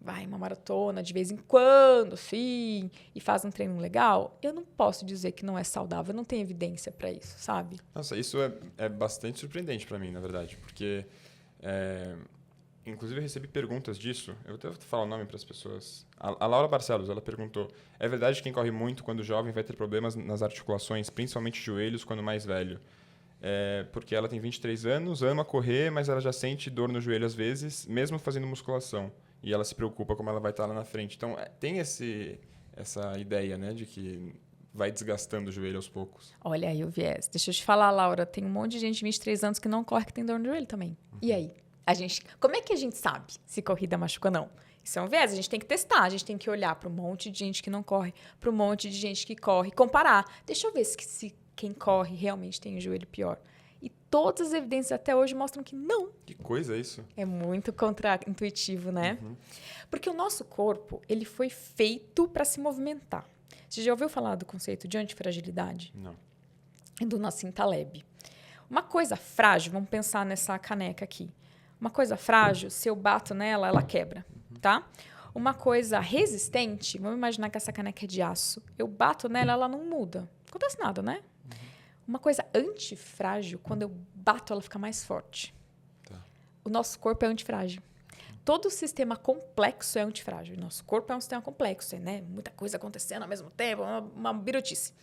uma maratona de vez em quando, sim, e faz um treino legal, eu não posso dizer que não é saudável. Eu não tenho evidência para isso, sabe? Nossa, isso é bastante surpreendente para mim, na verdade. Porque inclusive, eu recebi perguntas disso. Eu vou até falar o nome para as pessoas. A Laura Barcelos, ela perguntou: é verdade que quem corre muito quando jovem vai ter problemas nas articulações, principalmente joelhos, quando mais velho? Porque ela tem 23 anos, ama correr, mas ela já sente dor no joelho às vezes, mesmo fazendo musculação. E ela se preocupa como ela vai estar lá na frente. Então, tem essa ideia, né, de que vai desgastando o joelho aos poucos. Olha aí o viés. Deixa eu te falar, Laura, tem um monte de gente de 23 anos que não corre, que tem dor no joelho também. E aí? Como é que a gente sabe se corrida machuca ou não? Isso é um viés, a gente tem que testar, a gente tem que olhar para um monte de gente que não corre, para um monte de gente que corre, comparar. Deixa eu ver se quem corre realmente tem o joelho pior. E todas as evidências até hoje mostram que não. Que coisa isso? É muito contra-intuitivo, né? Porque o nosso corpo, ele foi feito para se movimentar. Você já ouviu falar do conceito de antifragilidade? Não. É do Nassim Taleb. Uma coisa frágil, vamos pensar nessa caneca aqui. Uma coisa frágil, se eu bato nela, ela quebra, tá? Uma coisa resistente, vamos imaginar que essa caneca é de aço. Eu bato nela, ela não muda. Não acontece nada, né? Uma coisa antifrágil, quando eu bato, ela fica mais forte. Tá. O nosso corpo é antifrágil. Todo sistema complexo é antifrágil. Nosso corpo é um sistema complexo, né? Muita coisa acontecendo ao mesmo tempo, uma birutice.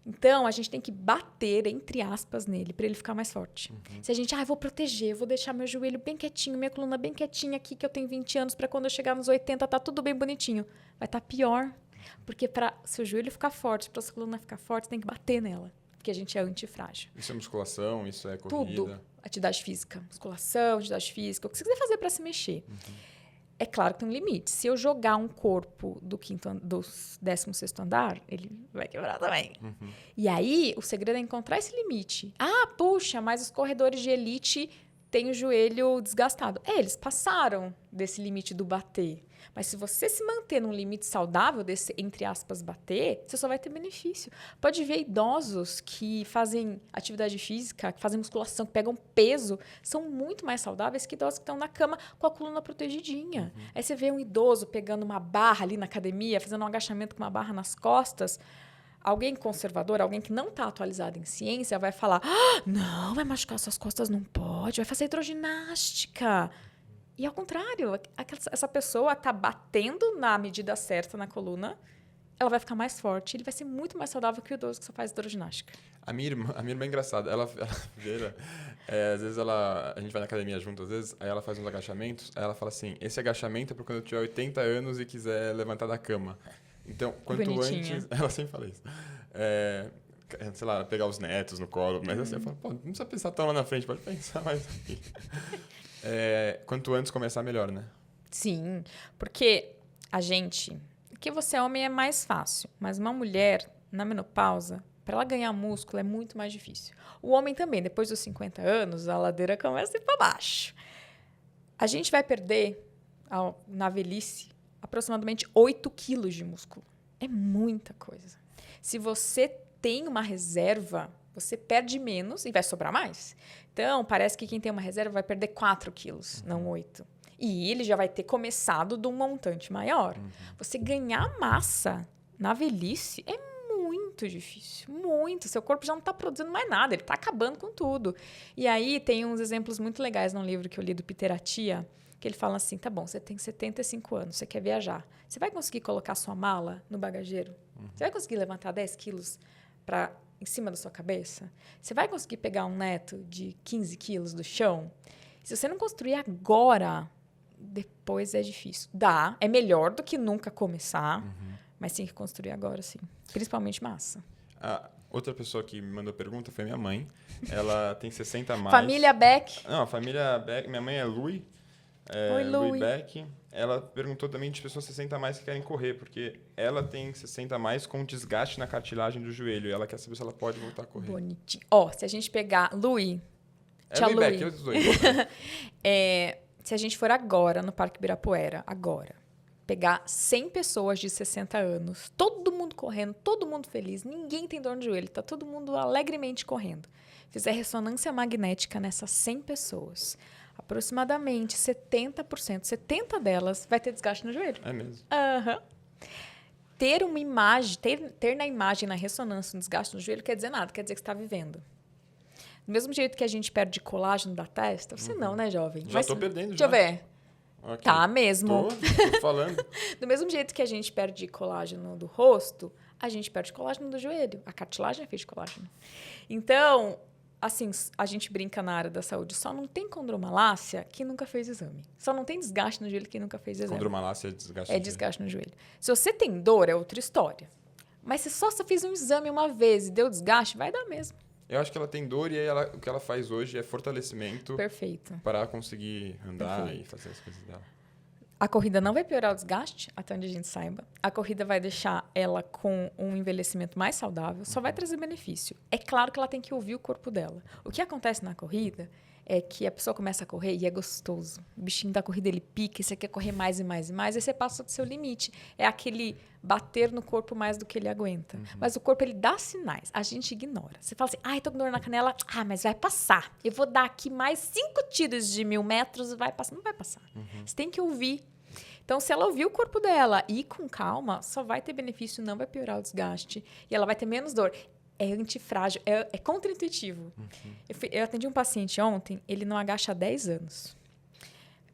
Então, a gente tem que bater, entre aspas, nele, para ele ficar mais forte. Se a gente, eu vou proteger, eu vou deixar meu joelho bem quietinho, minha coluna bem quietinha aqui, que eu tenho 20 anos, para quando eu chegar nos 80, tá tudo bem bonitinho. Vai estar pior. Porque para seu joelho ficar forte, para sua coluna ficar forte, você tem que bater nela. Porque a gente é antifrágil. Isso é musculação, isso é corrida? Tudo. Atividade física. Musculação, atividade física. O que você quiser fazer para se mexer. É claro que tem um limite. Se eu jogar um corpo do 16º andar, ele vai quebrar também. E aí, o segredo é encontrar esse limite. Puxa, mas os corredores de elite têm o joelho desgastado. Eles passaram desse limite do bater. Mas se você se manter num limite saudável desse, entre aspas, bater, você só vai ter benefício. Pode ver idosos que fazem atividade física, que fazem musculação, que pegam peso, são muito mais saudáveis que idosos que estão na cama com a coluna protegidinha. Aí você vê um idoso pegando uma barra ali na academia, fazendo um agachamento com uma barra nas costas. Alguém conservador, alguém que não está atualizado em ciência, vai falar: não, vai machucar suas costas, não pode, vai fazer hidroginástica. E ao contrário, essa pessoa está batendo na medida certa na coluna, ela vai ficar mais forte, ele vai ser muito mais saudável que o idoso que só faz hidroginástica. A minha irmã é engraçada. Ela vira, às vezes a gente vai na academia junto, às vezes, aí ela faz uns agachamentos, aí ela fala assim: esse agachamento é para quando eu tiver 80 anos e quiser levantar da cama. Então, quanto Bonitinha. antes... Ela sempre fala isso. Sei lá, pegar os netos no colo, mas assim, eu falo, não precisa pensar tão lá na frente, pode pensar mais aqui. Quanto antes começar, melhor, né? Sim, porque a gente... Que você é homem é mais fácil, mas uma mulher, na menopausa, para ela ganhar músculo é muito mais difícil. O homem também, depois dos 50 anos, a ladeira começa a ir para baixo. A gente vai perder, na velhice, aproximadamente 8 quilos de músculo. É muita coisa. Se você tem uma reserva, você perde menos e vai sobrar mais. Então, parece que quem tem uma reserva vai perder 4 quilos, não 8. E ele já vai ter começado de um montante maior. Você ganhar massa na velhice é muito difícil, muito. Seu corpo já não está produzindo mais nada, ele está acabando com tudo. E aí tem uns exemplos muito legais num livro que eu li do Peter Attia, que ele fala assim: tá bom, você tem 75 anos, você quer viajar. Você vai conseguir colocar sua mala no bagageiro? Você vai conseguir levantar 10 quilos em cima da sua cabeça? Você vai conseguir pegar um neto de 15 quilos do chão? Se você não construir agora, depois é difícil. É melhor do que nunca começar, mas tem que construir agora, sim. Principalmente massa. Outra pessoa que me mandou pergunta foi minha mãe. Ela tem 60 a mais. Família Beck. Não, a família Beck. Minha mãe é Lui. Oi, Lui. Lui Beck. Ela perguntou também de pessoas 60 a mais que querem correr, porque ela tem 60 a mais com desgaste na cartilagem do joelho. E ela quer saber se ela pode voltar a correr. Bonitinho. Se a gente pegar Lui... Lui Beck, eu dos dois. Se a gente for agora no Parque Ibirapuera, pegar 100 pessoas de 60 anos, todo mundo correndo, todo mundo feliz, ninguém tem dor no joelho, tá todo mundo alegremente correndo. Fizer ressonância magnética nessas 100 pessoas, aproximadamente 70% delas vai ter desgaste no joelho. É mesmo? Ter uma imagem, ter na imagem, na ressonância, um desgaste no joelho, quer dizer nada, quer dizer que você está vivendo. Do mesmo jeito que a gente perde colágeno da testa, você não, né, jovem? Já tô perdendo, deixa eu ver. Ok. Tá mesmo. Tô falando. Do mesmo jeito que a gente perde colágeno do rosto, a gente perde colágeno do joelho. A cartilagem é feita de colágeno. Então, assim, a gente brinca na área da saúde. Só não tem condromalácia quem nunca fez exame. Só não tem desgaste no joelho quem nunca fez exame. Condromalácia é desgaste. É desgaste no joelho. Se você tem dor, é outra história. Mas se só você fez um exame uma vez e deu desgaste, vai dar mesmo. Eu acho que ela tem dor e aí o que ela faz hoje é fortalecimento Perfeito. para conseguir andar Perfeito. e fazer as coisas dela. A corrida não vai piorar o desgaste, até onde a gente saiba. A corrida vai deixar ela com um envelhecimento mais saudável, só vai trazer benefício. É claro que ela tem que ouvir o corpo dela. O que acontece na corrida é que a pessoa começa a correr e é gostoso. O bichinho da corrida, ele pica, e você quer correr mais e mais e mais, aí você passa do seu limite. É aquele bater no corpo mais do que ele aguenta. Mas o corpo, ele dá sinais, a gente ignora. Você fala assim, ai, tô com dor na canela, mas vai passar. Eu vou dar aqui mais 5 tiros de 1000 metros, vai passar. Não vai passar. Você tem que ouvir. Então, se ela ouvir o corpo dela e ir com calma, só vai ter benefício, não vai piorar o desgaste. E ela vai ter menos dor. É antifrágil, é contraintuitivo. Eu atendi um paciente ontem, ele não agacha há 10 anos.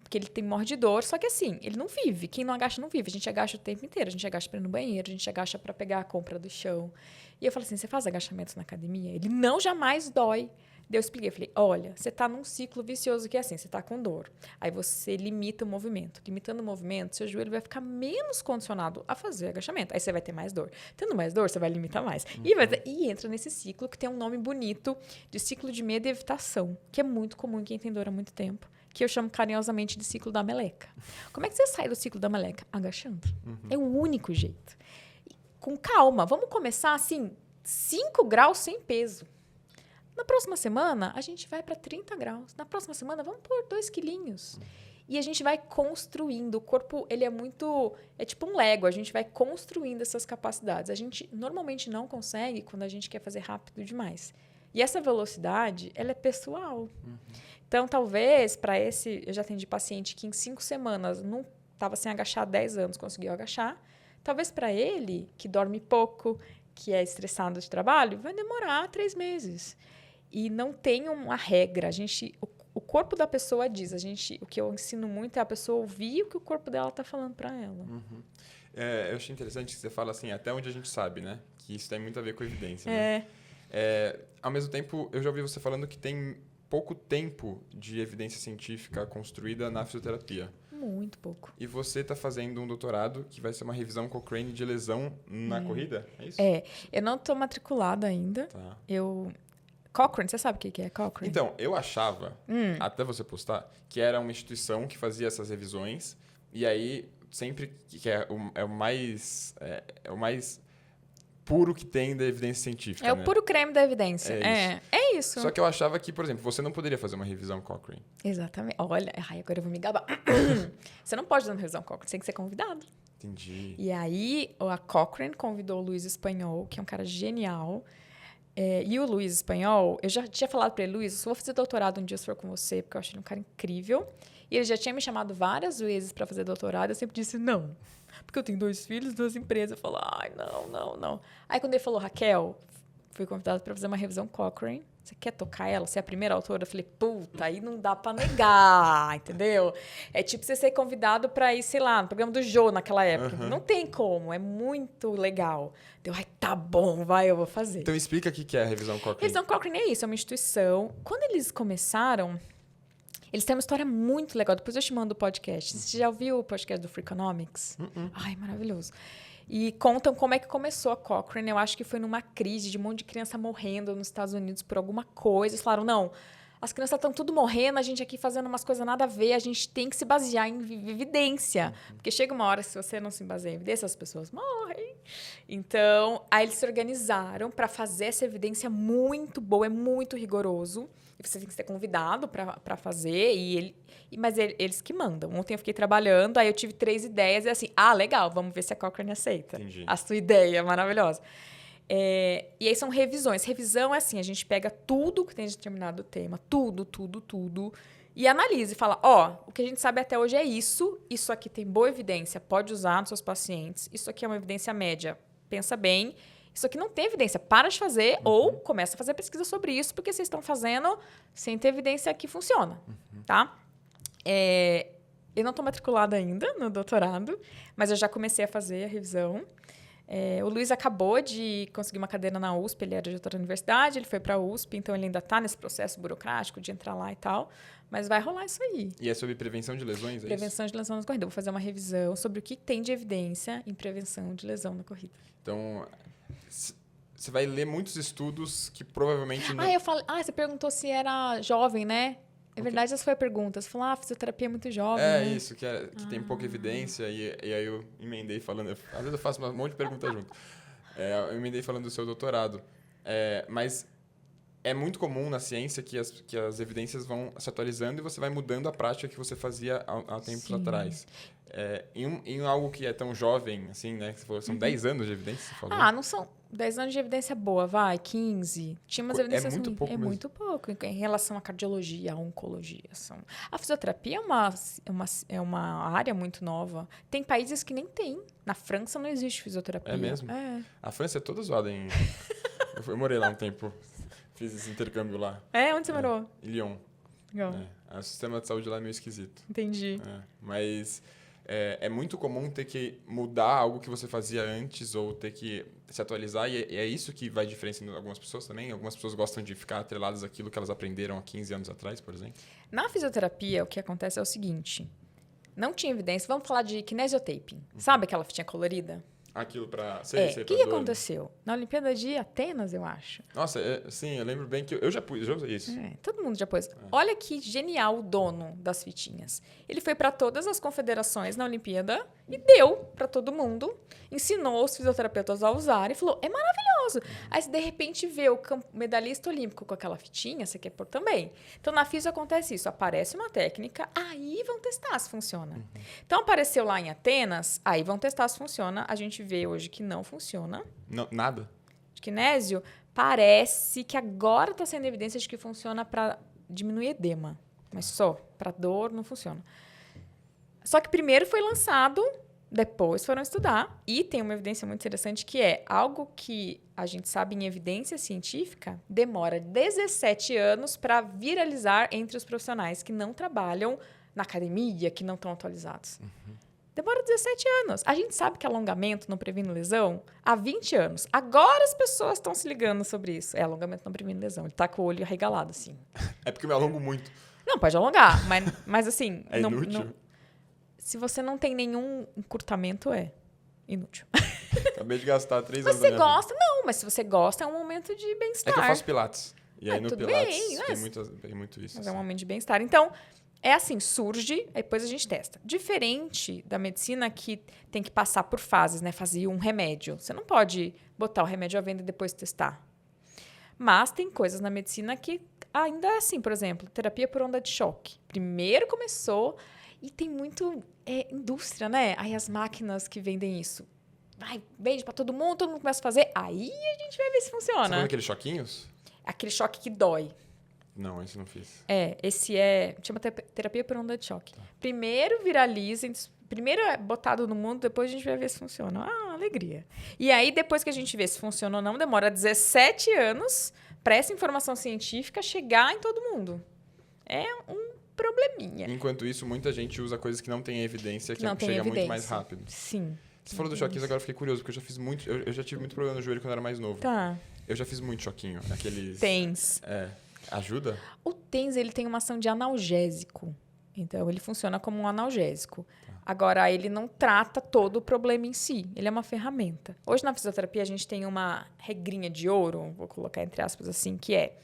Porque ele morre de dor, só que assim, ele não vive. Quem não agacha, não vive. A gente agacha o tempo inteiro. A gente agacha para ir no banheiro, a gente agacha para pegar a compra do chão. E eu falei assim, você faz agachamentos na academia? Ele, não, jamais dói. Daí eu expliquei, falei, olha, você está num ciclo vicioso que é assim, você está com dor. Aí você limita o movimento. Limitando o movimento, seu joelho vai ficar menos condicionado a fazer agachamento. Aí você vai ter mais dor. Tendo mais dor, você vai limitar mais. E entra nesse ciclo que tem um nome bonito de ciclo de medo e evitação, que é muito comum em quem tem dor há muito tempo, que eu chamo carinhosamente de ciclo da meleca. Como é que você sai do ciclo da meleca? Agachando. É o único jeito. E com calma, vamos começar assim, 5 graus sem peso. Na próxima semana, a gente vai para 30 graus. Na próxima semana, vamos pôr 2 quilinhos. E a gente vai construindo. O corpo, ele é muito... É tipo um Lego. A gente vai construindo essas capacidades. A gente normalmente não consegue quando a gente quer fazer rápido demais. E essa velocidade, ela é pessoal. Então, talvez, para esse... Eu já atendi paciente que em 5 semanas não estava sem agachar há 10 anos, conseguiu agachar. Talvez para ele, que dorme pouco, que é estressado de trabalho, vai demorar 3 meses. E não tem uma regra. O corpo da pessoa diz. O que eu ensino muito é a pessoa ouvir o que o corpo dela está falando para ela. Eu achei interessante que você fala assim, até onde a gente sabe, né? Que isso tem muito a ver com evidência. Né? Ao mesmo tempo, eu já ouvi você falando que tem pouco tempo de evidência científica construída na fisioterapia. Muito pouco. E você está fazendo um doutorado que vai ser uma revisão Cochrane de lesão na corrida? É isso? Eu não estou matriculada ainda. Tá. Cochrane, você sabe o que é Cochrane? Então, eu achava, até você postar, que era uma instituição que fazia essas revisões e aí sempre que é o mais puro que tem da evidência científica. É o puro creme da evidência. É isso. Só que eu achava que, por exemplo, você não poderia fazer uma revisão Cochrane. Exatamente. Olha, agora eu vou me gabar. Você não pode dar uma revisão Cochrane, você tem que ser convidado. Entendi. E aí, a Cochrane convidou o Luiz Espanhol, que é um cara genial. E o Luiz Espanhol, eu já tinha falado para ele, Luiz, eu só vou fazer doutorado um dia se for com você, porque eu acho ele um cara incrível. E ele já tinha me chamado várias vezes para fazer doutorado, eu sempre disse não. Porque eu tenho 2 filhos, 2 empresas. Eu falo, não. Aí quando ele falou, Raquel, fui convidada para fazer uma revisão Cochrane. Você quer tocar ela? Você é a primeira autora? Eu falei, puta, aí não dá para negar, entendeu? É tipo você ser convidado para ir, sei lá, no programa do Jô naquela época. Não tem como, é muito legal. Deu, tá bom, vai, eu vou fazer. Então explica o que é a revisão Cochrane. Revisão Cochrane é isso, é uma instituição. Quando eles começaram, eles têm uma história muito legal. Depois eu te mando o podcast. Você já ouviu o podcast do Freakonomics? Ai, maravilhoso. E contam como é que começou a Cochrane. Eu acho que foi numa crise de um monte de criança morrendo nos Estados Unidos por alguma coisa. Eles falaram, não, as crianças estão tudo morrendo, a gente aqui fazendo umas coisas nada a ver, a gente tem que se basear em evidência. Porque chega uma hora, se você não se baseia em evidência, as pessoas morrem. Então, aí eles se organizaram para fazer essa evidência muito boa, é muito rigoroso. E você tem que ser convidado para fazer, mas eles que mandam. Ontem eu fiquei trabalhando, aí eu tive 3 ideias, e assim, legal, vamos ver se a Cochrane aceita. Entendi. A sua ideia é maravilhosa. E aí são revisões. Revisão é assim, a gente pega tudo que tem de determinado tema, tudo, e analisa e fala, o que a gente sabe até hoje é isso aqui tem boa evidência, pode usar nos seus pacientes, isso aqui é uma evidência média, pensa bem, Isso aqui não tem evidência. Para de fazer ou começa a fazer pesquisa sobre isso, porque vocês estão fazendo sem ter evidência que funciona, tá? Eu não estou matriculada ainda no doutorado, mas eu já comecei a fazer a revisão. O Luiz acabou de conseguir uma cadeira na USP, ele era diretor da universidade, ele foi para a USP, então ele ainda está nesse processo burocrático de entrar lá e tal, mas vai rolar isso aí. E é sobre prevenção de lesões, é Prevenção de lesão na corrida. Eu vou fazer uma revisão sobre o que tem de evidência em prevenção de lesão na corrida. Então, você vai ler muitos estudos que provavelmente não... Você perguntou se era jovem, né? É verdade, essa foi a pergunta. Você falou, a fisioterapia é muito jovem, né? Isso, que tem pouca evidência, e aí eu emendei falando... Às vezes eu faço um monte de perguntas junto. Eu emendei falando do seu doutorado. Mas é muito comum na ciência que as evidências vão se atualizando e você vai mudando a prática que você fazia há tempos atrás. Em algo que é tão jovem, assim, né? São 10 anos de evidência, você falou? Não são 10 anos de evidência boa, 15. Tinha umas evidências muito pouco mesmo. Muito pouco em relação à cardiologia, à oncologia. A fisioterapia é uma área muito nova. Tem países que nem tem. Na França não existe fisioterapia. É mesmo? A França é toda zoada em... eu morei lá um tempo. Fiz esse intercâmbio lá. Onde você morou? Em Lyon. Legal. O sistema de saúde lá é meio esquisito. Entendi. Mas é muito comum ter que mudar algo que você fazia antes ou ter que se atualizar. E é isso que vai diferenciando algumas pessoas também. Algumas pessoas gostam de ficar atreladas àquilo que elas aprenderam há 15 anos atrás, por exemplo. Na fisioterapia, o que acontece é o seguinte. Não tinha evidência. Vamos falar de kinesiotaping. Sabe aquela fitinha colorida? Aquilo para... O que aconteceu? Na Olimpíada de Atenas, eu acho. Nossa, sim, eu lembro bem que eu já usei isso. Todo mundo já pôs. Olha que genial o dono das fitinhas. Ele foi para todas as confederações na Olimpíada e deu para todo mundo. Ensinou os fisioterapeutas a usar e falou, é maravilhoso. Aí, de repente, vê o medalhista olímpico com aquela fitinha, você quer pôr também. Então, na fisio acontece isso. Aparece uma técnica, aí vão testar se funciona. Então, apareceu lá em Atenas, aí vão testar se funciona. A gente vê hoje que não funciona. Não, nada? De kinésio, parece que agora está sendo evidência de que funciona para diminuir edema. Mas só, para dor, não funciona. Só que primeiro foi lançado, depois foram estudar. E tem uma evidência muito interessante que é algo que a gente sabe em evidência científica demora 17 anos para viralizar entre os profissionais que não trabalham na academia, que não estão atualizados. Demora 17 anos. A gente sabe que alongamento não previne lesão há 20 anos. Agora as pessoas estão se ligando sobre isso. Alongamento não previne lesão. Ele tá com o olho arregalado, assim. É porque eu me alongo muito. Não, pode alongar, mas assim... É inútil? Se você não tem nenhum encurtamento, é inútil. Acabei de gastar 3 anos da Você minha gosta? Não, mas se você gosta, é um momento de bem-estar. É que eu faço pilates. E aí no tudo pilates bem, tem muito isso. Mas é um momento de bem-estar. Então... É assim, surge, aí depois a gente testa. Diferente da medicina que tem que passar por fases, né? Fazer um remédio. Você não pode botar o remédio à venda e depois testar. Mas tem coisas na medicina que ainda é assim, por exemplo, terapia por onda de choque. Primeiro começou e tem muito indústria, né? Aí as máquinas que vendem isso. Vende para todo mundo começa a fazer. Aí a gente vai ver se funciona. Você falou aqueles choquinhos? Aquele choque que dói. Não, esse não fiz. Esse chama terapia por onda de choque. Primeiro viraliza, primeiro é botado no mundo, depois a gente vai ver se funciona. Alegria. E aí, depois que a gente vê se funciona ou não, demora 17 anos para essa informação científica chegar em todo mundo. É um probleminha. Enquanto isso, muita gente usa coisas que não têm evidência, que chega muito mais rápido. Sim. Você falou do choquinhos, agora eu fiquei curioso, porque eu já fiz muito... Eu já tive muito problema no joelho quando eu era mais novo. Tá. Eu já fiz muito choquinho. Aqueles... TENS. Ajuda? O TENS, ele tem uma ação de analgésico. Então, ele funciona como um analgésico. Agora, ele não trata todo o problema em si. Ele é uma ferramenta. Hoje, na fisioterapia, a gente tem uma regrinha de ouro, vou colocar entre aspas assim, que é,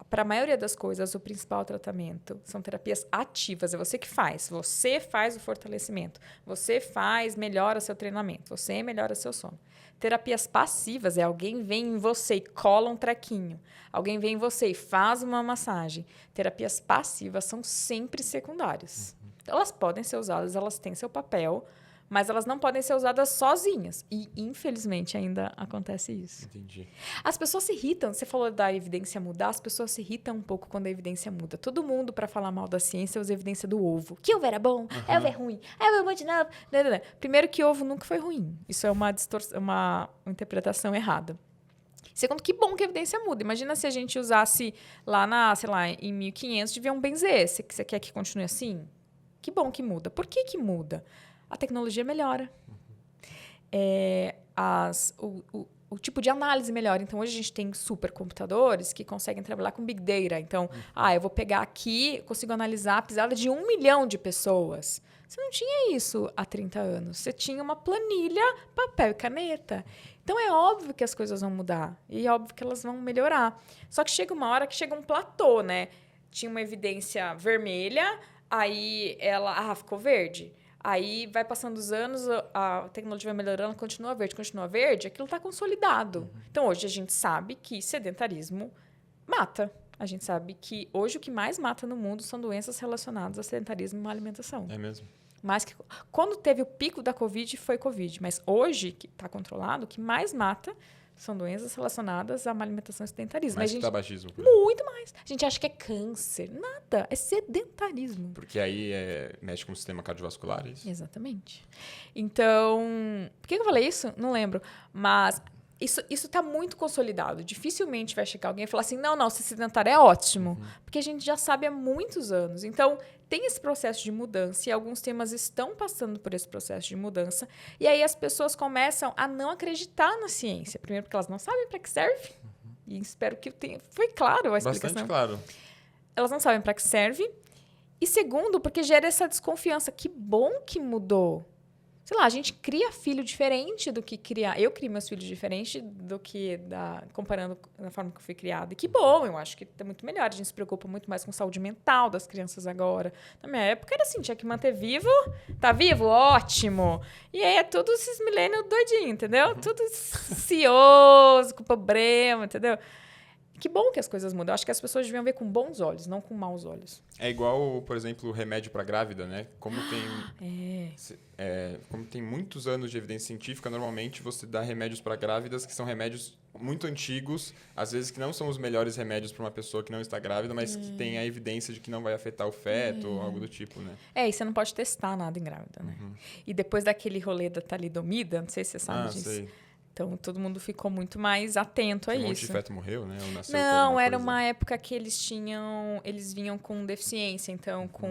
para a maioria das coisas, o principal tratamento são terapias ativas. É você que faz. Você faz o fortalecimento. Você melhora seu treinamento. Você melhora seu sono. Terapias passivas é alguém vem em você e cola um trequinho. Alguém vem em você e faz uma massagem. Terapias passivas são sempre secundárias. Então, elas podem ser usadas, elas têm seu papel, mas elas não podem ser usadas sozinhas. E, infelizmente, ainda acontece isso. Entendi. As pessoas se irritam. Você falou da evidência mudar, as pessoas se irritam um pouco quando a evidência muda. Todo mundo, para falar mal da ciência, usa a evidência do ovo. Que ovo era bom, ovo é ruim, ovo é bom de novo. Primeiro que ovo nunca foi ruim. Isso é uma interpretação errada. Segundo, que bom que a evidência muda. Imagina se a gente usasse lá sei lá, em 1500, deviam benzer. Você quer que continue assim? Que bom que muda. Por que muda? A tecnologia melhora. O tipo de análise melhora. Então, hoje a gente tem supercomputadores que conseguem trabalhar com Big Data. Então, eu vou pegar aqui, consigo analisar a pisada de 1 milhão de pessoas. Você não tinha isso há 30 anos. Você tinha uma planilha, papel e caneta. Então, é óbvio que as coisas vão mudar. E é óbvio que elas vão melhorar. Só que chega uma hora que chega um platô, né? Tinha uma evidência vermelha, aí ela ficou verde. Aí vai passando os anos, a tecnologia vai melhorando, continua verde, aquilo está consolidado. Então, hoje a gente sabe que sedentarismo mata. A gente sabe que hoje o que mais mata no mundo são doenças relacionadas a sedentarismo e má alimentação. É mesmo? Mas quando teve o pico da Covid, foi Covid. Mas hoje, que está controlado, o que mais mata são doenças relacionadas a má alimentação e sedentarismo. Mais que tabagismo. Muito mais. A gente acha que é câncer. Nada. É sedentarismo. Porque aí mexe com o sistema cardiovascular, é isso? Exatamente. Então, por que eu falei isso? Não lembro. Mas isso está muito consolidado. Dificilmente vai chegar alguém e falar assim, não, ser sedentário é ótimo. Porque a gente já sabe há muitos anos. Então, tem esse processo de mudança e alguns temas estão passando por esse processo de mudança. E aí as pessoas começam a não acreditar na ciência. Primeiro, porque elas não sabem para que serve. E espero que tenha... Foi claro a explicação. Bastante claro. Elas não sabem para que serve. E segundo, porque gera essa desconfiança. Que bom que mudou. Sei lá, a gente cria filho diferente do que criar. Eu crio meus filhos diferente do que comparando da forma que eu fui criada. E que bom, eu acho que é muito melhor. A gente se preocupa muito mais com saúde mental das crianças agora. Na minha época era assim, tinha que manter vivo. Tá vivo? Ótimo. E aí é tudo esses milênios doidinhos, entendeu? Tudo ansioso, com problema, entendeu? Que bom que as coisas mudam. Eu acho que as pessoas deviam ver com bons olhos, não com maus olhos. É igual, por exemplo, o remédio para grávida, né? Como tem muitos anos de evidência científica, normalmente você dá remédios para grávidas que são remédios muito antigos, às vezes que não são os melhores remédios para uma pessoa que não está grávida, mas que tem a evidência de que não vai afetar o feto ou algo do tipo, né? E você não pode testar nada em grávida, né? E depois daquele rolê da talidomida, não sei se você sabe disso. Sei. Então, todo mundo ficou muito mais atento a isso. Um monte de feto morreu, né? Ou nasceu não, era uma época que eles vinham com deficiência, então com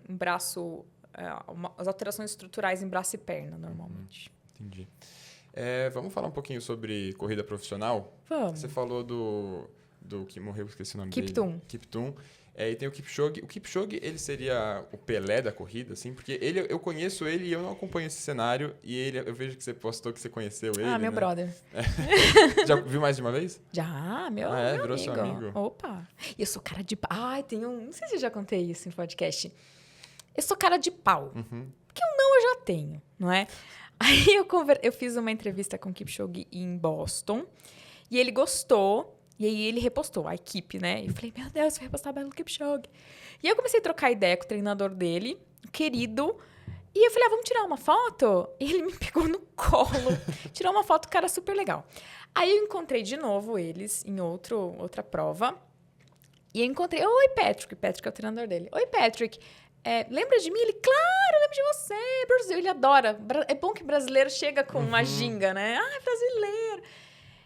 um braço, as alterações estruturais em braço e perna, normalmente. Entendi. Vamos falar um pouquinho sobre corrida profissional? Vamos. Você falou do que morreu, esqueci o nome Kiptum. dele. Kiptum. E tem o Kipchoge. O Kipchoge, ele seria o Pelé da corrida, assim? Porque eu conheço ele e eu não acompanho esse cenário. E eu vejo que você postou que você conheceu ele, meu né? brother. Já viu mais de uma vez? Já, meu virou amigo. seu amigo. Opa. E eu sou cara de pau. Não sei se eu já contei isso em podcast. Eu sou cara de pau. Porque eu já tenho, não é? Aí eu fiz uma entrevista com o Kipchoge em Boston. E ele gostou. E aí ele repostou, a equipe, né? E eu falei, meu Deus, vai repostar o Kipchoge. E aí eu comecei a trocar ideia com o treinador dele, querido. E eu falei, vamos tirar uma foto? E ele me pegou no colo. Tirou uma foto, cara, super legal. Aí eu encontrei de novo eles em outra prova. E eu encontrei, oi, Patrick. Patrick é o treinador dele. Oi, Patrick. Lembra de mim? Ele, claro, lembro de você. Brasil. Ele adora. É bom que brasileiro chega com uma ginga, né? brasileiro.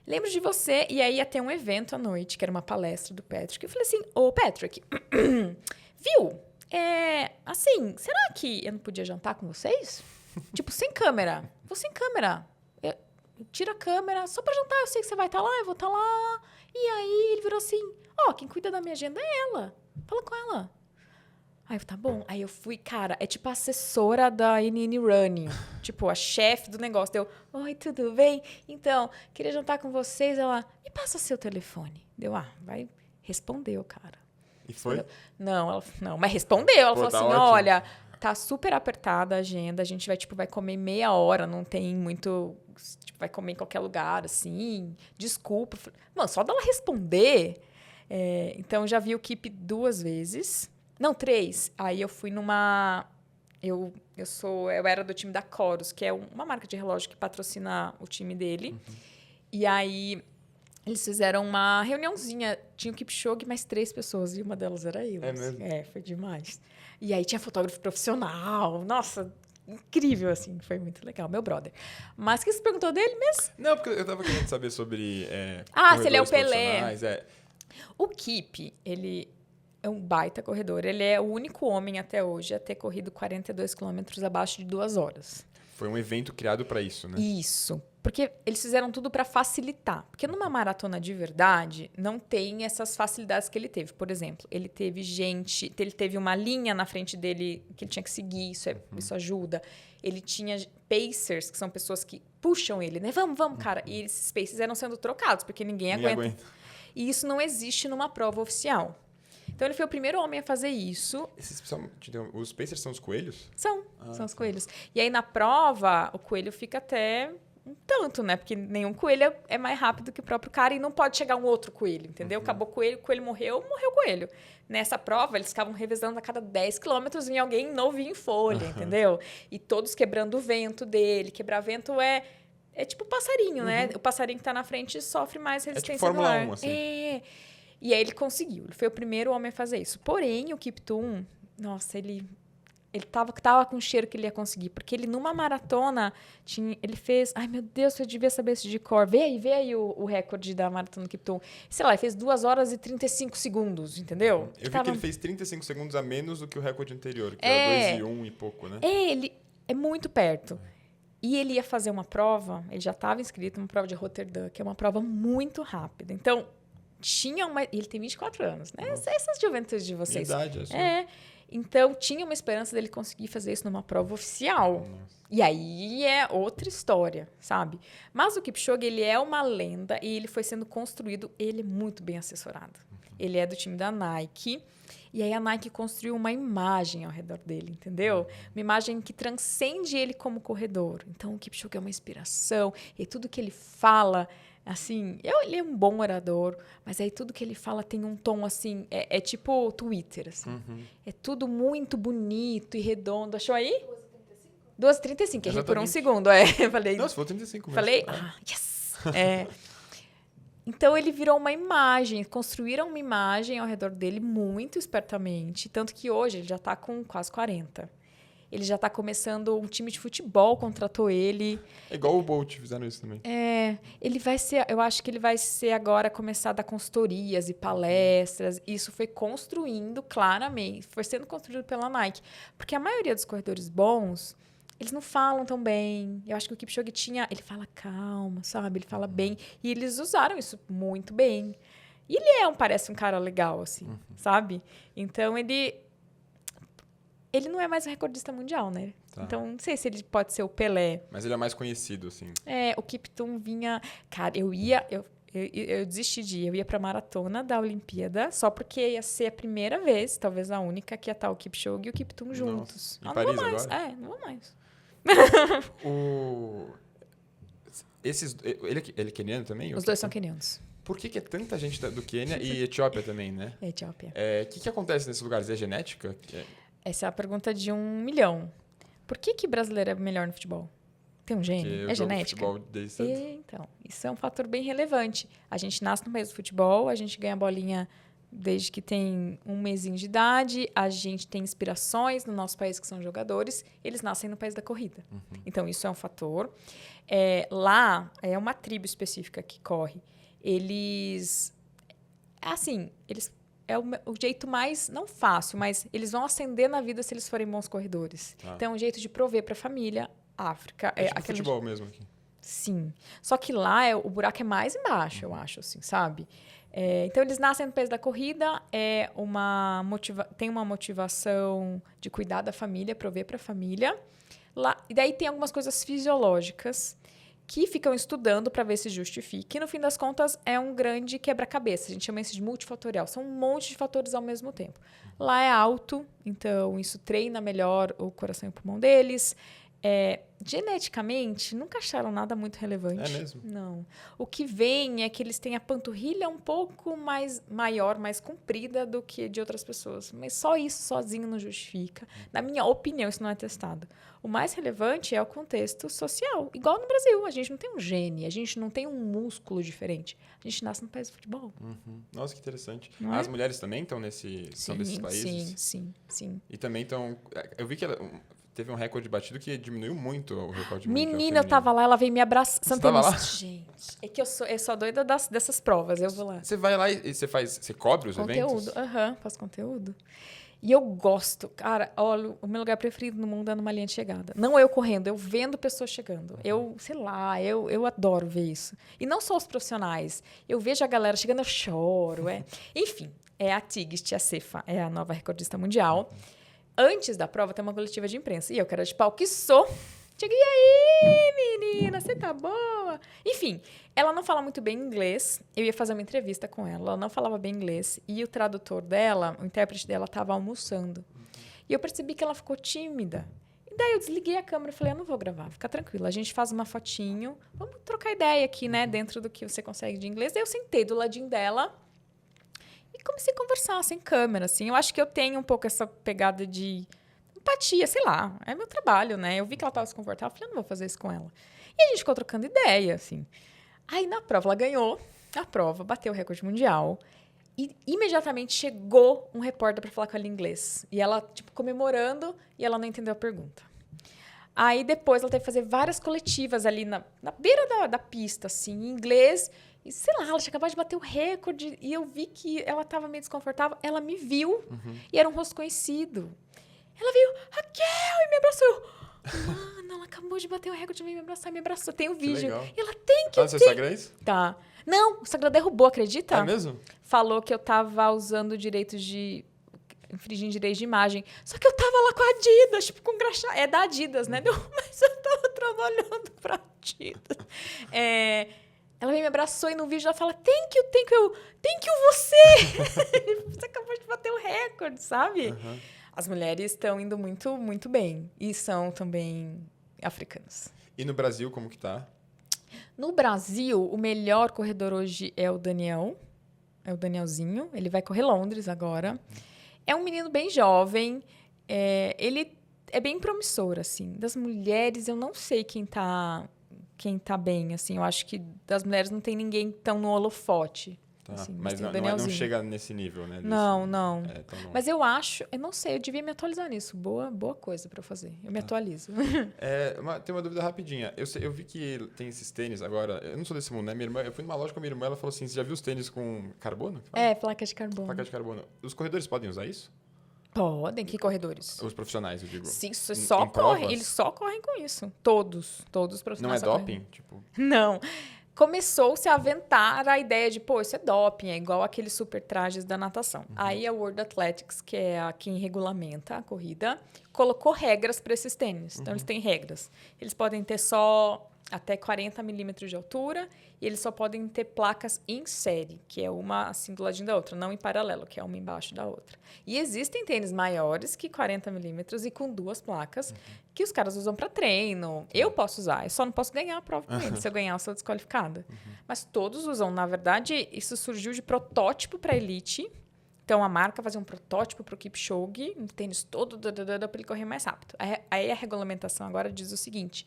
Lembro de você. E aí ia ter um evento à noite, que era uma palestra do Patrick. Eu falei assim, Patrick, viu? Assim, será que eu não podia jantar com vocês? Tipo, sem câmera. Vou sem câmera. Tira a câmera, só pra jantar. Eu sei que você vai estar lá, eu vou estar lá. E aí ele virou assim, quem cuida da minha agenda é ela. Fala com ela. Aí eu, tá bom. Aí eu fui, cara, é tipo a assessora da NN Running. Tipo, a chefe do negócio. Deu, oi, tudo bem? Então, queria jantar com vocês. Ela, me passa seu telefone. Deu, vai. Respondeu, cara. E foi? Não, mas respondeu. Ela falou assim, ótimo. olha, tá super apertada a agenda. A gente vai comer meia hora. Não tem muito... vai comer em qualquer lugar, assim. Desculpa. Mano, só dela responder. Então, já vi o Kip 2 vezes. Não, 3. Aí eu fui numa eu era do time da Corus, que é uma marca de relógio que patrocina o time dele. E aí, eles fizeram uma reuniãozinha. Tinha o Kipchoge mais 3 pessoas, e uma delas era eu. É mesmo? Foi demais. E aí, tinha fotógrafo profissional. Nossa, incrível, assim. Foi muito legal. Meu brother. Mas o que você perguntou dele mesmo? Não, porque eu tava querendo saber sobre se ele é o corredores Pelé. profissionais. O Kip, ele é um baita corredor. Ele é o único homem até hoje a ter corrido 42 quilômetros abaixo de 2 horas. Foi um evento criado para isso, né? Isso. Porque eles fizeram tudo para facilitar. Porque numa maratona de verdade, não tem essas facilidades que ele teve. Por exemplo, ele teve uma linha na frente dele que ele tinha que seguir, isso ajuda. Ele tinha pacers, que são pessoas que puxam ele, né? Vamos, cara. E esses pacers eram sendo trocados, porque ninguém aguenta. E isso não existe numa prova oficial. Então, ele foi o primeiro homem a fazer isso. Os pacers são os coelhos? São os coelhos. E aí, na prova, o coelho fica até um tanto, né? Porque nenhum coelho é mais rápido que o próprio cara e não pode chegar um outro coelho, entendeu? Acabou o coelho morreu o coelho. Nessa prova, eles ficavam revezando a cada 10 quilômetros em alguém novinho em folha, entendeu? E todos quebrando o vento dele. Quebrar vento é tipo passarinho, né? O passarinho que tá na frente sofre mais resistência. É tipo Fórmula 1, assim. E aí ele conseguiu. Ele foi o primeiro homem a fazer isso. Porém, o Kiptum, nossa, ele tava com cheiro que ele ia conseguir. Porque ele, numa maratona, ele fez... Ai, meu Deus, eu devia saber isso de cor. Vê aí o recorde da maratona do Kiptum. Sei lá, ele fez 2 horas e 35 segundos, entendeu? Eu vi que ele fez 35 segundos a menos do que o recorde anterior, que era 2 e 1 e pouco, né? Ele é muito perto. E ele ia fazer uma prova, ele já estava inscrito numa prova de Roterdã, que é uma prova muito rápida. Então, ele tem 24 anos, né? Essas juventudes de vocês. Minha idade, assim. Então, tinha uma esperança dele conseguir fazer isso numa prova oficial. Nossa. E aí é outra história, sabe? Mas o Kipchoge, ele é uma lenda e ele foi sendo construído, ele é muito bem assessorado. Ele é do time da Nike. E aí a Nike construiu uma imagem ao redor dele, entendeu? Uma imagem que transcende ele como corredor. Então, o Kipchoge é uma inspiração. E tudo que ele fala... Assim, ele é um bom orador, mas aí tudo que ele fala tem um tom, assim, é tipo Twitter, assim. É tudo muito bonito e redondo. Achou aí? 2h35, errei por um segundo. Eu falei... Não, se for 35 mesmo. Falei, yes! Então, ele virou uma imagem, construíram uma imagem ao redor dele muito espertamente, tanto que hoje ele já está com quase 40. Ele já está começando, um time de futebol contratou ele. É igual o Bolt, fizeram isso também. Ele vai ser, eu acho que ele vai ser agora começar a dar consultorias e palestras. Isso foi construindo claramente, foi sendo construído pela Nike. Porque a maioria dos corredores bons, eles não falam tão bem. Eu acho que o Kipchoge ele fala calma, sabe? Ele fala bem. E eles usaram isso muito bem. E ele parece um cara legal, assim, sabe? Então, ele não é mais um recordista mundial, né? Tá. Então, não sei se ele pode ser o Pelé. Mas ele é mais conhecido, assim. O Kiptum vinha... Cara, eu desisti de ir. Eu ia pra maratona da Olimpíada, só porque ia ser a primeira vez, talvez a única, que ia estar o Kipchoge e o Kiptum juntos. Em Paris não vou mais. agora? Não vou mais. Ele é queniano também? Os dois são quenianos. Por que é tanta gente do Quênia e Etiópia também, né? Etiópia. O que acontece nesses lugares? É genética? Essa é a pergunta de 1 milhão. Por que brasileiro é melhor no futebol? Tem um gênio? É genética? Futebol desde cedo. Então, isso é um fator bem relevante. A gente nasce no país do futebol, a gente ganha bolinha desde que tem um mesinho de idade, a gente tem inspirações no nosso país que são jogadores, eles nascem no país da corrida. Então, isso é um fator. Lá, é uma tribo específica que corre. Eles é o jeito mais, não fácil, mas eles vão ascender na vida se eles forem bons corredores. Então, é um jeito de prover para a família. África. É tipo futebol mesmo aqui. Sim. Só que lá o buraco é mais embaixo, eu acho, assim, sabe? Então, eles nascem no país da corrida, tem uma motivação de cuidar da família, prover para a família. Lá, e daí tem algumas coisas fisiológicas que ficam estudando para ver se justifica. E, no fim das contas, é um grande quebra-cabeça. A gente chama isso de multifatorial. São um monte de fatores ao mesmo tempo. Lá é alto, então isso treina melhor o coração e o pulmão deles. Geneticamente, nunca acharam nada muito relevante. É mesmo? Não. O que vem é que eles têm a panturrilha um pouco maior, mais comprida do que de outras pessoas. Mas só isso sozinho não justifica. Na minha opinião, isso não é testado. O mais relevante é o contexto social. Igual no Brasil, a gente não tem um gene, a gente não tem um músculo diferente. A gente nasce no país do futebol. Nossa, que interessante. Não é? As mulheres também estão são desses países? Sim. E também estão... Eu vi que teve um recorde batido que diminuiu muito o recorde mundial Menina, feminino. eu tava lá, ela veio me abraçar. Você tava lá? Gente, é que eu sou doida dessas provas, eu vou lá. Você vai lá e você cobre os eventos? Conteúdo, faço conteúdo. E eu gosto, cara, olha, o meu lugar preferido no mundo é numa linha de chegada. Não eu correndo, eu vendo pessoas chegando. Eu adoro ver isso. E não só os profissionais. Eu vejo a galera chegando, eu choro. Enfim, é a Tigst, a Cefa, é a nova recordista mundial. Antes da prova, tem uma coletiva de imprensa. E eu, cara de pau que sou, cheguei aí, menina, você tá boa? Enfim, ela não fala muito bem inglês. Eu ia fazer uma entrevista com ela. Ela não falava bem inglês. E o tradutor dela, o intérprete dela, estava almoçando. E eu percebi que ela ficou tímida. E daí eu desliguei a câmera e falei, eu não vou gravar, fica tranquila. A gente faz uma fotinho, vamos trocar ideia aqui, né? Dentro do que você consegue de inglês. Daí eu sentei do ladinho dela e comecei a conversar, sem câmera, assim. Eu acho que eu tenho um pouco essa pegada de empatia, sei lá. É meu trabalho, né? Eu vi que ela estava desconfortável, eu falei, eu não vou fazer isso com ela. E a gente ficou trocando ideia, assim. Aí, na prova, ela ganhou a prova, bateu o recorde mundial. E imediatamente chegou um repórter para falar com ela em inglês. E ela, tipo, comemorando, e ela não entendeu a pergunta. Aí, depois, ela teve que fazer várias coletivas ali na beira da pista, assim, em inglês. E, sei lá, ela tinha acabado de bater o recorde. E eu vi que ela estava meio desconfortável. Ela me viu. E era um rosto conhecido. Ela veio, Raquel, e me abraçou. Mano, ela acabou de bater o recorde, veio me abraçar, me abraçou. Tem o vídeo. legal. E ela tem que Ah, seu Instagram é isso? Tá. Não, o Instagram derrubou, acredita? É mesmo? Falou que eu tava usando direitos de... infringindo direitos de imagem. Só que eu tava lá com a Adidas, tipo, com crachá. É da Adidas, né? Mas eu tava trabalhando pra Adidas. Ela veio me abraçou e no vídeo ela fala, thank you você! Você acabou de bater o recorde, sabe? As mulheres estão indo muito, muito bem. E são também africanas. E no Brasil, como que tá? No Brasil, o melhor corredor hoje é o Daniel. É o Danielzinho. Ele vai correr Londres agora. É um menino bem jovem. Ele é bem promissor, assim. Das mulheres, eu não sei quem tá bem, assim. Eu acho que das mulheres não tem ninguém tão no holofote. Tá. Assim, Mas tem o não Danielzinho. chega nesse nível, né? Não. Tá bom. Mas eu não sei, eu devia me atualizar nisso. Boa coisa pra eu fazer. Eu me atualizo. Tem uma dúvida rapidinha. Eu vi que tem esses tênis agora. Eu não sou desse mundo, né? Minha irmã, eu fui numa loja com a minha irmã, ela falou assim: você já viu os tênis com carbono? Placa de carbono. Placa de carbono. Os corredores podem usar isso? Podem, que corredores? Os profissionais, eu digo. Sim, Em provas? eles só correm com isso. Todos os profissionais. Não é só correm. doping? Tipo, Não. Começou-se a aventar a ideia de, isso é doping, é igual aqueles super trajes da natação. Aí a World Athletics, que é quem regulamenta a corrida, colocou regras para esses tênis. Então, eles têm regras. Eles podem ter só até 40 milímetros de altura e eles só podem ter placas em série, que é uma assim do ladinho da outra, não em paralelo, que é uma embaixo da outra. E existem tênis maiores que 40 milímetros e com 2 placas que os caras usam para treino. Eu posso usar, eu só não posso ganhar a prova com eles. Se eu ganhar, eu sou desqualificada. Mas todos usam. Na verdade, isso surgiu de protótipo para elite. Então, a marca fazia um protótipo para o Kipchoge, um tênis todo, para ele correr mais rápido. Aí a regulamentação agora diz o seguinte: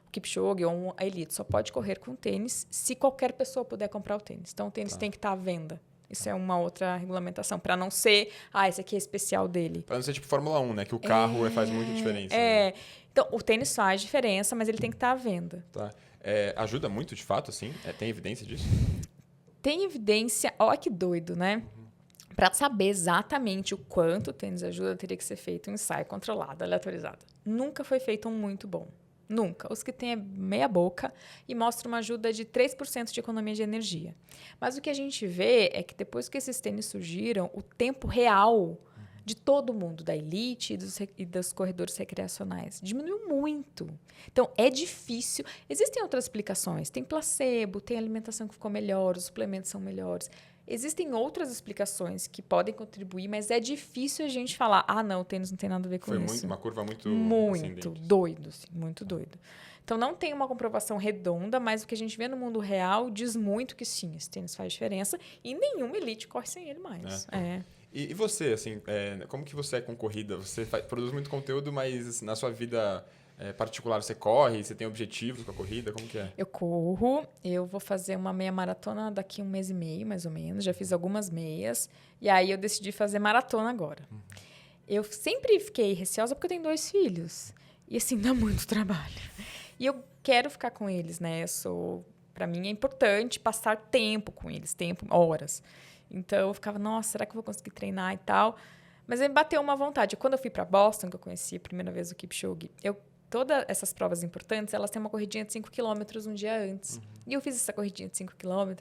o Kipchoge ou a elite só pode correr com tênis se qualquer pessoa puder comprar o tênis. Então, o tênis tem que estar à venda. Isso é uma outra regulamentação, para não ser, esse aqui é especial dele. Para não ser tipo Fórmula 1, né? Que o carro faz muita diferença. Né? Então, o tênis faz diferença, mas ele tem que estar à venda. Tá. Ajuda muito, de fato, assim? Tem evidência disso? Tem evidência, olha que doido, né? Para saber exatamente o quanto o tênis ajuda, teria que ser feito um ensaio controlado, aleatorizado. Nunca foi feito um muito bom. Nunca. Os que têm é meia boca e mostram uma ajuda de 3% de economia de energia. Mas o que a gente vê é que depois que esses tênis surgiram, o tempo real de todo mundo, da elite e dos corredores recreacionais, diminuiu muito. Então, é difícil. Existem outras explicações. Tem placebo, tem alimentação que ficou melhor, os suplementos são melhores. Existem outras explicações que podem contribuir, mas é difícil a gente falar, não, o tênis não tem nada a ver com isso. Foi uma curva muito doido, assim, muito doido. Então, não tem uma comprovação redonda, mas o que a gente vê no mundo real diz muito que sim, esse tênis faz diferença e nenhuma elite corre sem ele mais. E você, assim, como que você é com corrida? Você produz muito conteúdo, mas na sua vida particular você corre? Você tem objetivos com a corrida? Como que é? Eu corro, eu vou fazer uma meia maratona daqui 1 mês e meio, mais ou menos. Já fiz algumas meias. E aí eu decidi fazer maratona agora. Eu sempre fiquei receosa porque eu tenho 2 filhos. E assim, dá muito trabalho. E eu quero ficar com eles, né? Pra mim é importante passar tempo com eles, horas. Então eu ficava, nossa, será que eu vou conseguir treinar e tal? Mas aí me bateu uma vontade. Quando eu fui para Boston, que eu conheci a primeira vez o Kipchoge, todas essas provas importantes, elas têm uma corridinha de 5 km um dia antes. E eu fiz essa corridinha de 5 km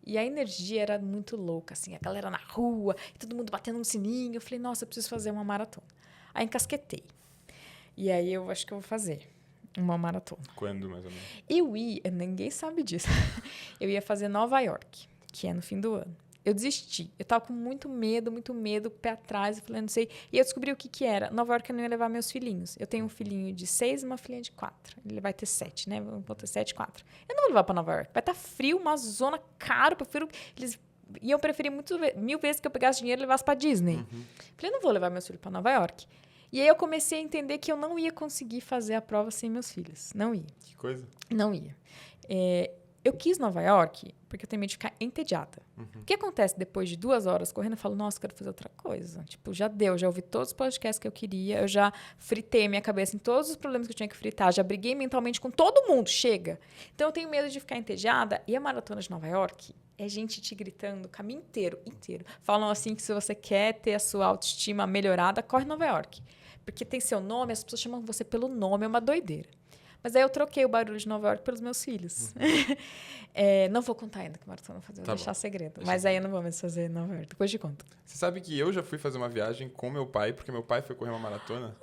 e a energia era muito louca, assim, a galera na rua, todo mundo batendo no sininho. Eu falei, nossa, eu preciso fazer uma maratona. Aí encasquetei. E aí eu acho que eu vou fazer uma maratona. Quando, mais ou menos? Ninguém sabe disso. Eu ia fazer Nova York, que é no fim do ano. Eu desisti. Eu tava com muito medo, pé atrás. Eu falei, não sei. E eu descobri o que era. Nova York eu não ia levar meus filhinhos. Eu tenho um filhinho de 6 e uma filhinha de 4. Ele vai ter 7, né? Vou ter 7 e 4. Eu não vou levar pra Nova York. Vai estar frio, uma zona cara. Eles iam preferir mil vezes que eu pegasse dinheiro e levasse pra Disney. Falei, eu não vou levar meus filhos pra Nova York. E aí eu comecei a entender que eu não ia conseguir fazer a prova sem meus filhos. Não ia. Que coisa? Não ia. Eu quis Nova York porque eu tenho medo de ficar entediada. O que acontece depois de 2 horas correndo? Eu falo, nossa, quero fazer outra coisa. Tipo, já ouvi todos os podcasts que eu queria, eu já fritei minha cabeça em todos os problemas que eu tinha que fritar, já briguei mentalmente com todo mundo, chega. Então eu tenho medo de ficar entediada. E a maratona de Nova York é gente te gritando o caminho inteiro. Falam assim que se você quer ter a sua autoestima melhorada, corre Nova York. Porque tem seu nome, as pessoas chamam você pelo nome, é uma doideira. Mas aí eu troquei o barulho de Nova York pelos meus filhos. Não vou contar ainda que maratona vou fazer, vou deixar segredo. Mas aí eu não vou mais fazer Nova York, depois te conto. Você sabe que eu já fui fazer uma viagem com meu pai, porque meu pai foi correr uma maratona.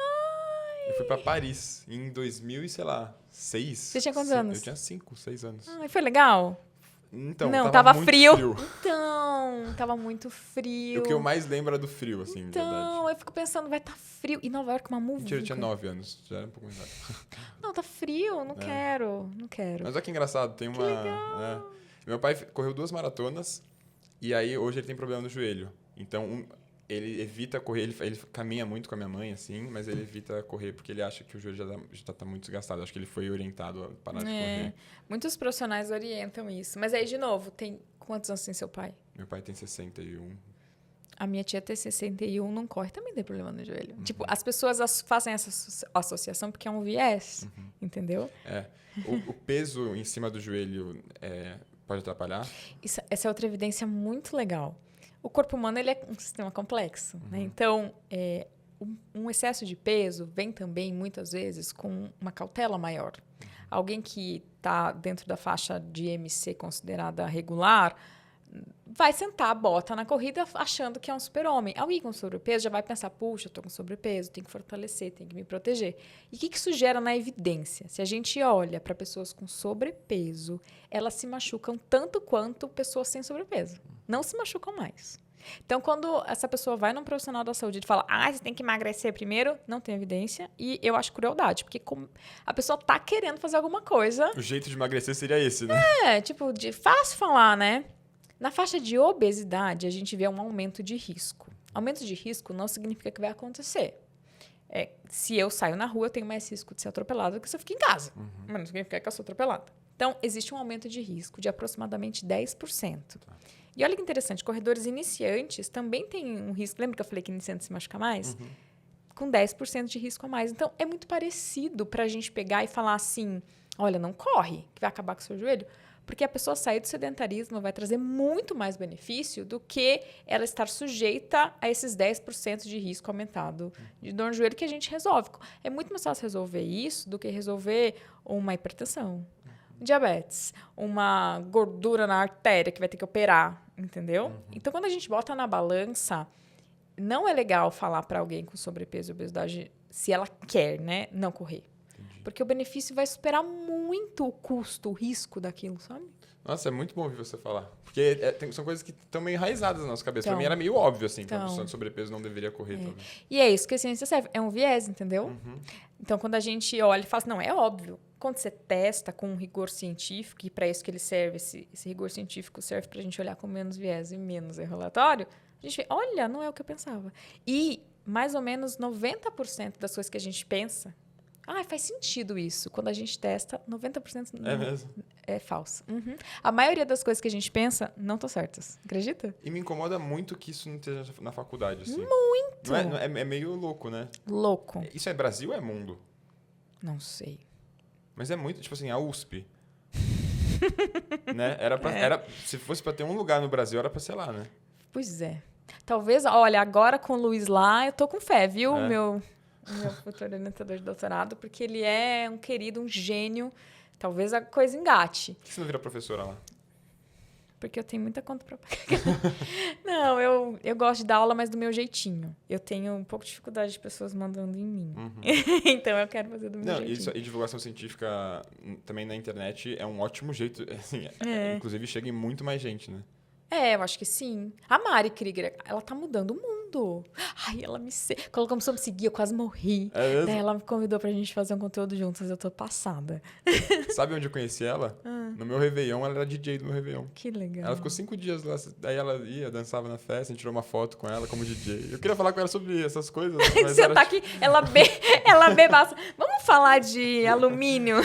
Eu fui pra Paris em 2006. Você tinha quantos anos? Eu tinha 5, 6 anos. E foi legal? Então, não, tava muito frio. Então, tava muito frio. E o que eu mais lembro é do frio, assim, então, de verdade. Eu fico pensando, vai estar frio. E Nova York, uma muvuca. Mentira, eu tinha 9 anos, já era um pouco mais velho. Não, tá frio, não quero. Mas olha que engraçado, tem uma... legal. Meu pai correu 2 maratonas e aí hoje ele tem problema no joelho. Então, ele evita correr, ele caminha muito com a minha mãe, assim, mas ele evita correr porque ele acha que o joelho já tá muito desgastado. Acho que ele foi orientado a parar de correr. Muitos profissionais orientam isso. Mas aí, de novo, quantos anos tem seu pai? Meu pai tem 61. A minha tia tem 61, não corre, também tem problema no joelho. Tipo, as pessoas fazem essa associação porque é um viés, entendeu? O peso em cima do joelho pode atrapalhar? Essa é outra evidência muito legal. O corpo humano ele é um sistema complexo, né? Então, um excesso de peso vem também, muitas vezes, com uma cautela maior. Alguém que está dentro da faixa de MC considerada regular vai sentar a bota na corrida achando que é um super-homem. Alguém com sobrepeso já vai pensar, puxa, eu estou com sobrepeso, tenho que fortalecer, tenho que me proteger. E o que isso gera na evidência? Se a gente olha para pessoas com sobrepeso, elas se machucam tanto quanto pessoas sem sobrepeso. Não se machucam mais. Então, quando essa pessoa vai num profissional da saúde e fala, você tem que emagrecer primeiro, não tem evidência. E eu acho crueldade, porque a pessoa tá querendo fazer alguma coisa. O jeito de emagrecer seria esse, né? Fácil falar, né? Na faixa de obesidade, a gente vê um aumento de risco. Aumento de risco não significa que vai acontecer. Se eu saio na rua, eu tenho mais risco de ser atropelada do que se eu fico em casa. Mas não significa que eu sou atropelada. Então, existe um aumento de risco de aproximadamente 10%. E olha que interessante, corredores iniciantes também têm um risco. Lembra que eu falei que iniciante se machuca mais? Com 10% de risco a mais. Então, é muito parecido para a gente pegar e falar assim, olha, não corre, que vai acabar com o seu joelho. Porque a pessoa sair do sedentarismo vai trazer muito mais benefício do que ela estar sujeita a esses 10% de risco aumentado de dor no joelho que a gente resolve. É muito mais fácil resolver isso do que resolver uma hipertensão, diabetes, uma gordura na artéria que vai ter que operar, entendeu? Então, quando a gente bota na balança, não é legal falar para alguém com sobrepeso e obesidade, se ela quer, né, não correr. Porque o benefício vai superar muito o custo, o risco daquilo, sabe? Nossa, é muito bom ouvir você falar. Porque são coisas que estão meio enraizadas na nossa cabeça. Então, pra mim era meio óbvio, assim, que uma então, pessoa de sobrepeso não deveria correr. Talvez. E é isso que a ciência serve. É um viés, entendeu? Uhum. Então, quando a gente olha e fala assim, não, é óbvio. Quando você testa com um rigor científico, e para isso que ele serve, esse rigor científico serve para a gente olhar com menos viés e menos erro relatório, a gente vê, olha, não é o que eu pensava. E mais ou menos 90% das coisas que a gente pensa, faz sentido isso. Quando a gente testa, 90% É mesmo? é falso. Uhum. A maioria das coisas que a gente pensa não estão certas. Acredita? E me incomoda muito que isso não esteja na faculdade, assim. Muito! É meio louco, né? Louco. Isso é Brasil ou é mundo? Não sei. Mas é muito, tipo assim, a USP. Né? Se fosse pra ter um lugar no Brasil, era pra ser lá, né? Pois é. Talvez, olha, agora com o Luiz lá, eu tô com fé, viu? É. Meu futuro orientador de doutorado, porque ele é um querido, um gênio. Talvez a coisa engate. Por que você não vira professora lá? Porque eu tenho muita conta pra pagar. Não, eu gosto de dar aula, mas do meu jeitinho. Eu tenho um pouco de dificuldade de pessoas mandando em mim. Uhum. Então, eu quero fazer do meu jeitinho. E divulgação científica também na internet é um ótimo jeito. Assim, inclusive, chega em muito mais gente, né? Eu acho que sim. A Mari Krieger, ela tá mudando o mundo. Ai, ela Quando começou a me seguir, eu quase morri. É mesmo? Daí ela me convidou pra gente fazer um conteúdo juntas. Eu tô passada. Sabe onde eu conheci ela? No meu Réveillon, ela era DJ do meu Réveillon. Que legal. Ela ficou 5 dias lá, daí ela ia, dançava na festa, a gente tirou uma foto com ela como DJ. Eu queria falar com ela sobre essas coisas. Mas Você tá aqui, ela bebaça. Vamos falar de alumínio?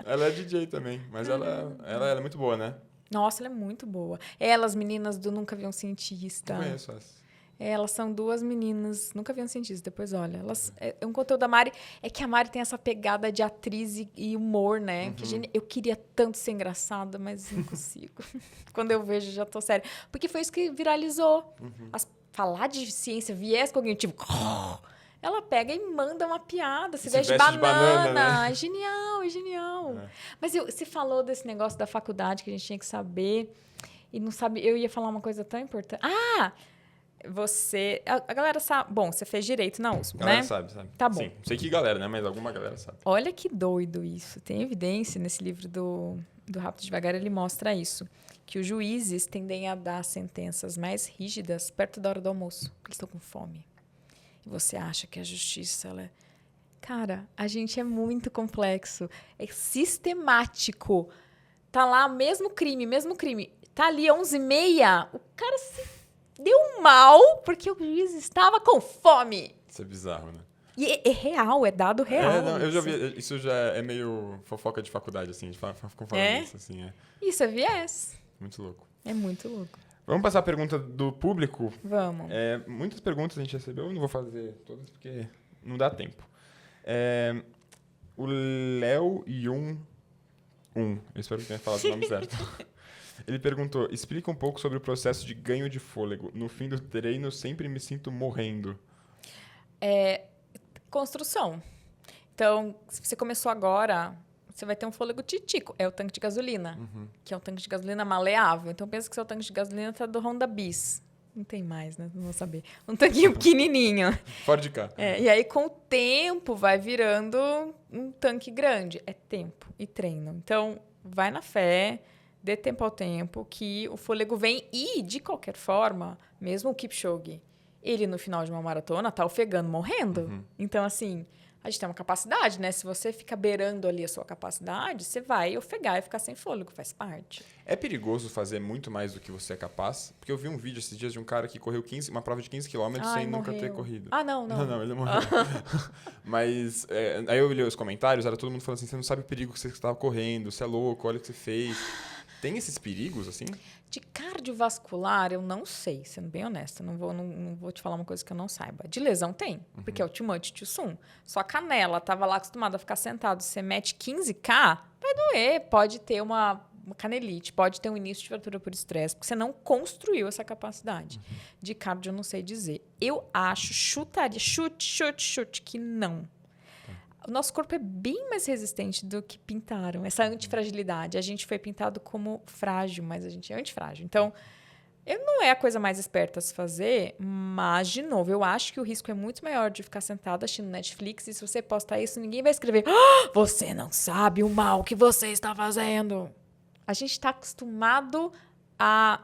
Ela é DJ também, mas ela é muito boa, né? Nossa, ela é muito boa. Elas, meninas do Nunca Vi um Cientista. Não conheço essa. Elas são duas meninas, nunca vi um cientista, depois olha. É um conteúdo da Mari, é que a Mari tem essa pegada de atriz e humor, né? Que eu queria tanto ser engraçada, mas não consigo. Quando eu vejo, já tô séria. Porque foi isso que viralizou. Falar de ciência, viés cognitivo. Ela pega e manda uma piada, se veste de banana. Né? É genial, é genial. Mas você falou desse negócio da faculdade que a gente tinha que saber e não sabe. Eu ia falar uma coisa tão importante. A galera sabe. Bom, você fez direito na USP, A galera né? sabe. Tá bom. Sim, não sei que galera, né? Mas alguma galera sabe. Olha que doido isso. Tem evidência nesse livro do Rápido e Devagar, ele mostra isso. Que os juízes tendem a dar sentenças mais rígidas perto da hora do almoço, porque eles estão com fome. E você acha que a justiça, ela é... Cara, a gente é muito complexo. É sistemático. Tá lá, mesmo crime. Tá ali 11h30, o cara se deu mal porque o juiz estava com fome. Isso é bizarro, né? E é real, é dado real. Não, eu já vi. Isso já é meio fofoca de faculdade, assim, de falando isso, assim. Isso é viés. Muito louco. É muito louco. Vamos passar a pergunta do público? Vamos. Muitas perguntas a gente recebeu, eu não vou fazer todas porque não dá tempo. O Léo Yun, eu espero que tenha falado o nome certo. Ele perguntou, explica um pouco sobre o processo de ganho de fôlego. No fim do treino, eu sempre me sinto morrendo. Construção. Então, se você começou agora, você vai ter um fôlego titico. É o tanque de gasolina, que é um tanque de gasolina maleável. Então, pensa que seu tanque de gasolina está do Honda Bis. Não tem mais, né? Não vou saber. Um tanquinho pequenininho. Fora de cá. E aí, com o tempo, vai virando um tanque grande. É tempo e treino. Então, vai na fé, dê tempo ao tempo, que o fôlego vem. E, de qualquer forma, mesmo o Kipchoge, ele, no final de uma maratona, tá ofegando, morrendo. Então, assim, a gente tem uma capacidade, né? Se você fica beirando ali a sua capacidade, você vai ofegar e ficar sem fôlego, faz parte. É perigoso fazer muito mais do que você é capaz? Porque eu vi um vídeo esses dias de um cara que correu uma prova de 15 km sem nunca ter corrido. Não. Não, ele morreu. Mas aí eu li os comentários, era todo mundo falando assim, você não sabe o perigo que você estava correndo, você é louco, olha o que você fez. Tem esses perigos, assim? De cardiovascular, eu não sei, sendo bem honesta. Não vou te falar uma coisa que eu não saiba. De lesão tem, porque é o too much, too soon. Sua canela estava lá acostumada a ficar sentado, você mete 15K, vai doer. Pode ter uma canelite, pode ter um início de fratura por estresse, porque você não construiu essa capacidade. De cardio, eu não sei dizer. Eu acho, chute, que não. O nosso corpo é bem mais resistente do que pintaram. Essa antifragilidade. A gente foi pintado como frágil, mas a gente é antifrágil. Então, Não é a coisa mais esperta a se fazer, mas, de novo, eu acho que o risco é muito maior de ficar sentado assistindo Netflix e se você postar isso, ninguém vai escrever você não sabe o mal que você está fazendo. A gente está acostumado a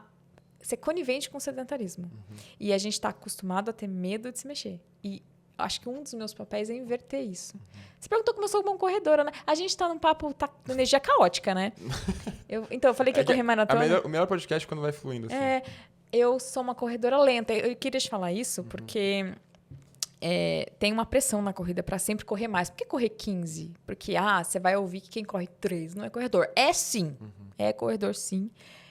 ser conivente com o sedentarismo. E a gente está acostumado a ter medo de se mexer. E acho que um dos meus papéis é inverter isso. Você perguntou como eu sou uma corredora, né? A gente tá num papo, tá com energia caótica, né? Então, eu falei que ia correr maratona. O melhor podcast é quando vai fluindo, assim. Eu sou uma corredora lenta. Eu queria te falar isso porque tem uma pressão na corrida para sempre correr mais. Por que correr 15? Porque, você vai ouvir que quem corre 3 não é corredor. É sim. É corredor, sim.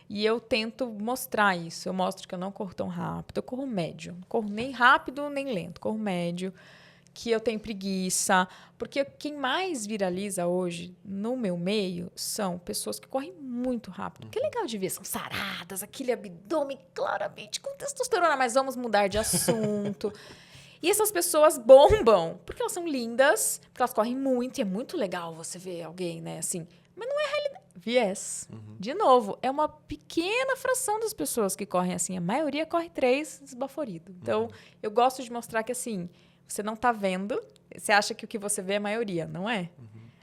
E eu tento mostrar isso. Eu mostro que eu não corro tão rápido. Eu corro médio. Não corro nem rápido, nem lento. Corro médio. Que eu tenho preguiça. Porque quem mais viraliza hoje, no meu meio, são pessoas que correm muito rápido. Que é legal de ver. São saradas, aquele abdômen claramente com testosterona. Mas vamos mudar de assunto. E essas pessoas bombam. Porque elas são lindas. Porque elas correm muito. E é muito legal você ver alguém, né? Assim. Mas não é realidade. Viés. De novo, é uma pequena fração das pessoas que correm assim. A maioria corre 3 desbaforido. Então, eu gosto de mostrar que, assim, você não tá vendo. Você acha que o que você vê é a maioria. Não é.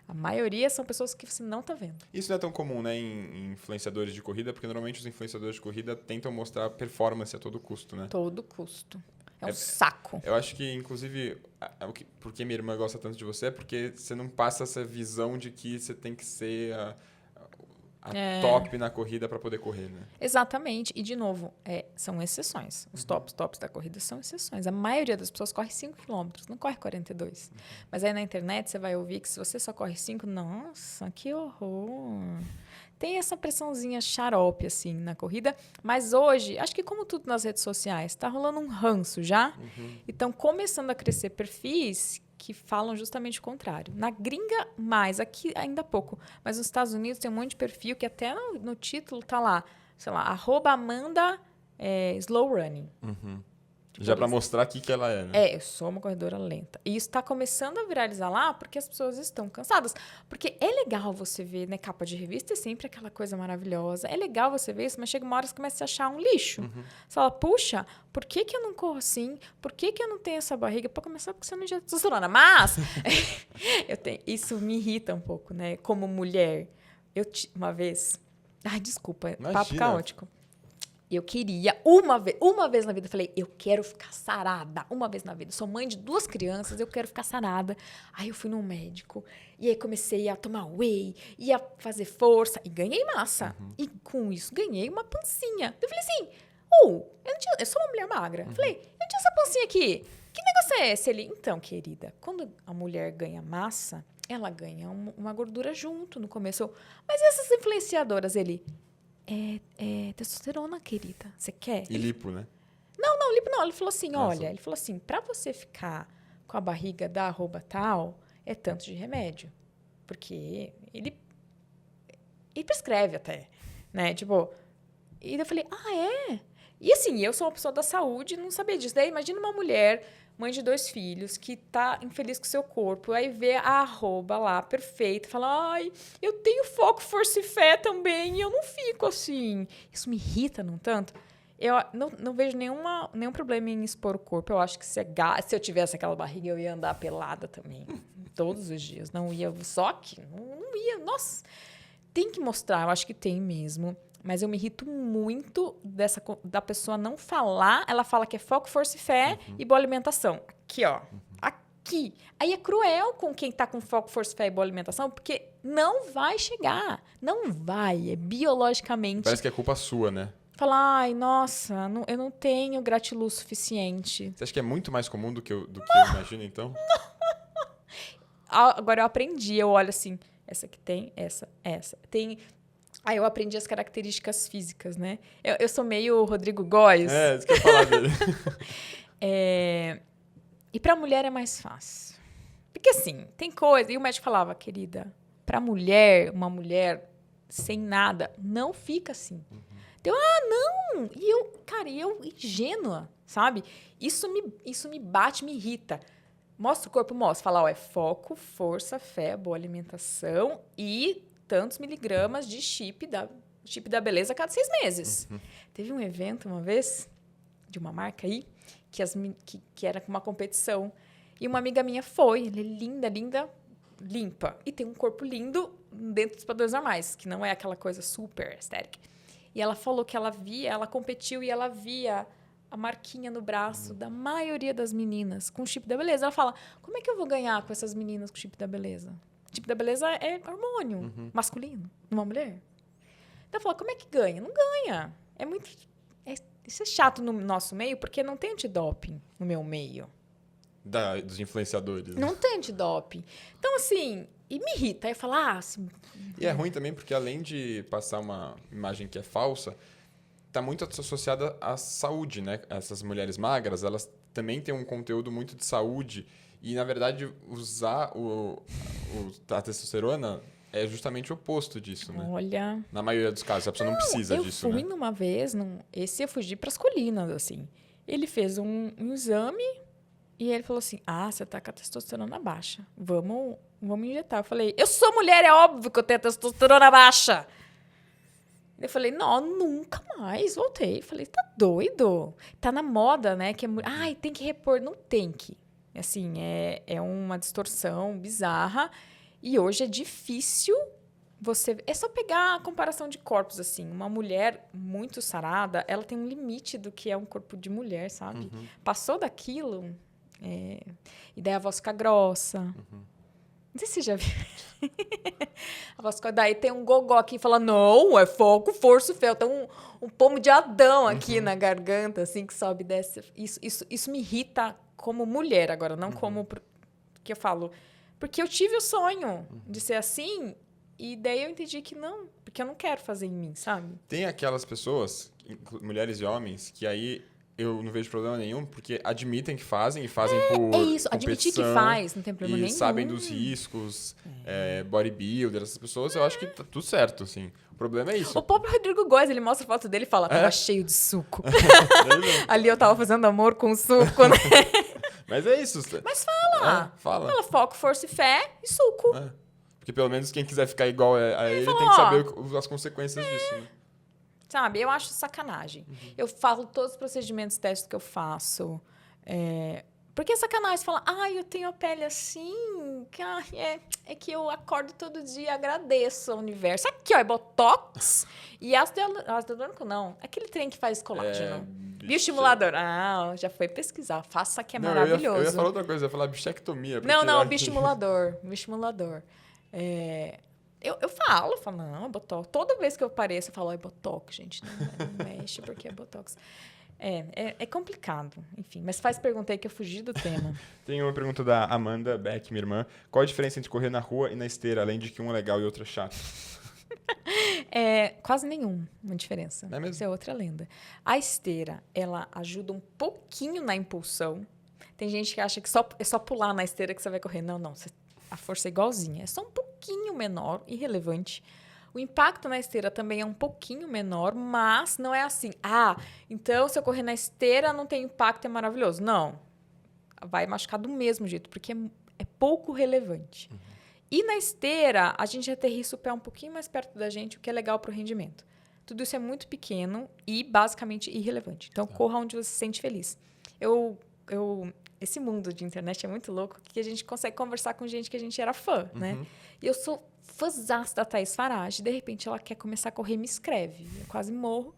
A maioria são pessoas que você não tá vendo. Isso não é tão comum, né, em influenciadores de corrida, porque normalmente os influenciadores de corrida tentam mostrar performance a todo custo, né? Todo custo. É um saco. Eu acho que, inclusive, porque minha irmã gosta tanto de você, é porque você não passa essa visão de que você tem que ser a top na corrida para poder correr, né? Exatamente. E, de novo, são exceções. Os tops da corrida são exceções. A maioria das pessoas corre 5 km, não corre 42. Mas aí na internet você vai ouvir que se você só corre 5, nossa, que horror. Tem essa pressãozinha xarope, assim, na corrida. Mas hoje, acho que como tudo nas redes sociais, tá rolando um ranço já. Então, começando a crescer perfis que falam justamente o contrário. Na gringa, mais. Aqui, ainda pouco. Mas nos Estados Unidos tem um monte de perfil que até no título tá lá, sei lá, @Amanda Slow Running. Tipo, já para mostrar aqui que ela é, né? Eu sou uma corredora lenta. E isso está começando a viralizar lá porque as pessoas estão cansadas. Porque é legal você ver, né? Capa de revista é sempre aquela coisa maravilhosa. É legal você ver isso, mas chega uma hora que você começa a achar um lixo. Você fala, puxa, por que eu não corro assim? Por que eu não tenho essa barriga? Para começar, porque você não já testosterona. Mas isso me irrita um pouco, né? Como mulher. Uma vez... Ai, desculpa, Imagina. Papo caótico. Eu queria, uma vez na vida, eu falei, eu quero ficar sarada. Uma vez na vida. Eu sou mãe de 2 crianças, eu quero ficar sarada. Aí eu fui num médico. E aí comecei a tomar whey, ia fazer força. E ganhei massa. E com isso, ganhei uma pancinha. Eu falei assim, eu sou uma mulher magra. Eu falei, eu tinha essa pancinha aqui. Que negócio é esse? Ele, então, querida, quando a mulher ganha massa, ela ganha uma gordura junto no começo. Mas essas influenciadoras, ele... testosterona, querida. Você quer? E lipo, né? Não, lipo não. Ele falou assim, Nossa. olha, pra você ficar com a barriga da arroba tal, é tanto de remédio. Porque ele prescreve até, né? Tipo, e eu falei, é? E assim, eu sou uma pessoa da saúde, não sabia disso. Daí imagina uma mulher, mãe de 2 filhos, que tá infeliz com o seu corpo, aí vê a arroba lá, perfeita, fala, ai, eu tenho foco, força e fé também, e eu não fico assim. Isso me irrita, não tanto. Eu não vejo nenhum problema em expor o corpo. Eu acho que se eu tivesse aquela barriga, eu ia andar pelada também, todos os dias. Não ia, só que não ia, nossa. Tem que mostrar, eu acho que tem mesmo. Mas eu me irrito muito da pessoa não falar. Ela fala que é foco, força e fé e boa alimentação. Aqui, ó. Aqui. Aí é cruel com quem tá com foco, força, fé e boa alimentação, porque não vai chegar. Não vai. É biologicamente. Parece que é culpa sua, né? Falar, ai, nossa, eu não tenho gratiluz suficiente. Você acha que é muito mais comum do que eu imagino, então? Agora eu aprendi. Eu olho assim, essa aqui tem, essa. Tem... Aí eu aprendi as características físicas, né? Eu sou meio Rodrigo Góes. Isso que eu ia falar dele. E pra mulher é mais fácil. Porque assim, tem coisa... E o médico falava, querida, pra mulher, uma mulher sem nada, não fica assim. Então, não! E eu ingênua, sabe? Isso me bate, me irrita. Mostra o corpo, mostra. Fala, é foco, força, fé, boa alimentação e... tantos miligramas de chip da chip da beleza a cada 6 meses. Teve um evento uma vez, de uma marca aí, que era uma competição. E uma amiga minha foi. Ela é linda, linda, limpa. E tem um corpo lindo dentro dos padrões normais, que não é aquela coisa super estética. E ela falou que ela competiu e ela via a marquinha no braço da maioria das meninas com chip da beleza. Ela fala, como é que eu vou ganhar com essas meninas com chip da beleza? Chip da beleza é hormônio masculino, numa mulher. Então ela fala, como é que ganha? Não ganha. Isso é chato no nosso meio, porque não tem antidoping no meu meio. Dos influenciadores. Não tem antidoping. Então, assim, e me irrita. Aí eu falo, E é ruim também, porque além de passar uma imagem que é falsa, está muito associada à saúde, né? Essas mulheres magras, elas também têm um conteúdo muito de saúde. E, na verdade, usar a testosterona é justamente o oposto disso, né? olha... Na maioria dos casos, a pessoa não precisa disso, né? Eu fui numa vez, esse eu fugi para as colinas, assim. Ele fez um exame e ele falou assim, você tá com a testosterona baixa. Vamos injetar. Eu falei, eu sou mulher, é óbvio que eu tenho a testosterona baixa. Eu falei, não, nunca mais. Voltei. Falei, tá doido? Tá na moda, né? Que tem que repor. Não tem que. Assim, é uma distorção bizarra. E hoje é difícil você... É só pegar a comparação de corpos, assim. Uma mulher muito sarada, ela tem um limite do que é um corpo de mulher, sabe? Passou daquilo, e daí a voz fica grossa. Não sei se você já viu. Daí tem um gogó aqui e fala, não, é foco, força e fé. Tem um pomo de Adão aqui na garganta, assim, que sobe e desce. Isso me irrita como mulher agora, não como... Que eu falo... Porque eu tive o sonho de ser assim, e daí eu entendi que não, porque eu não quero fazer em mim, sabe? Tem aquelas pessoas, mulheres e homens, que aí eu não vejo problema nenhum, porque admitem que fazem, e fazem por isso, admitir que faz, não tem problema nenhum. E sabem dos riscos, bodybuilder, essas pessoas, eu acho que tá tudo certo, assim. O problema é isso. O próprio Rodrigo Góes, ele mostra a foto dele e fala, tava cheio de suco. Ali eu tava fazendo amor com suco, né? Mas é isso. Mas fala. Fala foco, força e fé e suco. Porque pelo menos quem quiser ficar igual a ele tem que saber as consequências disso, né? Sabe, eu acho sacanagem. Eu falo todos os procedimentos testes que eu faço. Porque é sacanagem. Você fala, eu tenho a pele assim, que, é que eu acordo todo dia e agradeço ao universo. Aqui, ó, é Botox e ácido hialurônico, não. Aquele trem que faz colágeno. Bioestimulador. Já foi pesquisar. Faça que é maravilhoso. Eu ia falar outra coisa, eu ia falar bichectomia. Não, bioestimulador. Bioestimulador. Eu falo, não, é Botox. Toda vez que eu apareço, eu falo, é Botox, gente. Não mexe porque é Botox. É complicado, enfim. Mas pergunta aí que eu fugi do tema. Tem uma pergunta da Amanda Beck, minha irmã. Qual a diferença entre correr na rua e na esteira, além de que um é legal e outro é chato? Quase nenhuma diferença. É mesmo? Isso é outra lenda. A esteira, ela ajuda um pouquinho na impulsão. Tem gente que acha que é só pular na esteira que você vai correr. Não. A força é igualzinha. É só um pouquinho menor, irrelevante. O impacto na esteira também é um pouquinho menor, mas não é assim. Então se eu correr na esteira não tem impacto, é maravilhoso. Não. Vai machucar do mesmo jeito, porque é pouco relevante. E na esteira, a gente aterrissa o pé um pouquinho mais perto da gente, o que é legal para o rendimento. Tudo isso é muito pequeno e basicamente irrelevante. Então, corra onde você se sente feliz. Esse mundo de internet é muito louco, que a gente consegue conversar com gente que a gente era fã, né? E eu sou fãzaça da Thaís Farage. De repente, ela quer começar a correr e me escreve. Eu quase morro.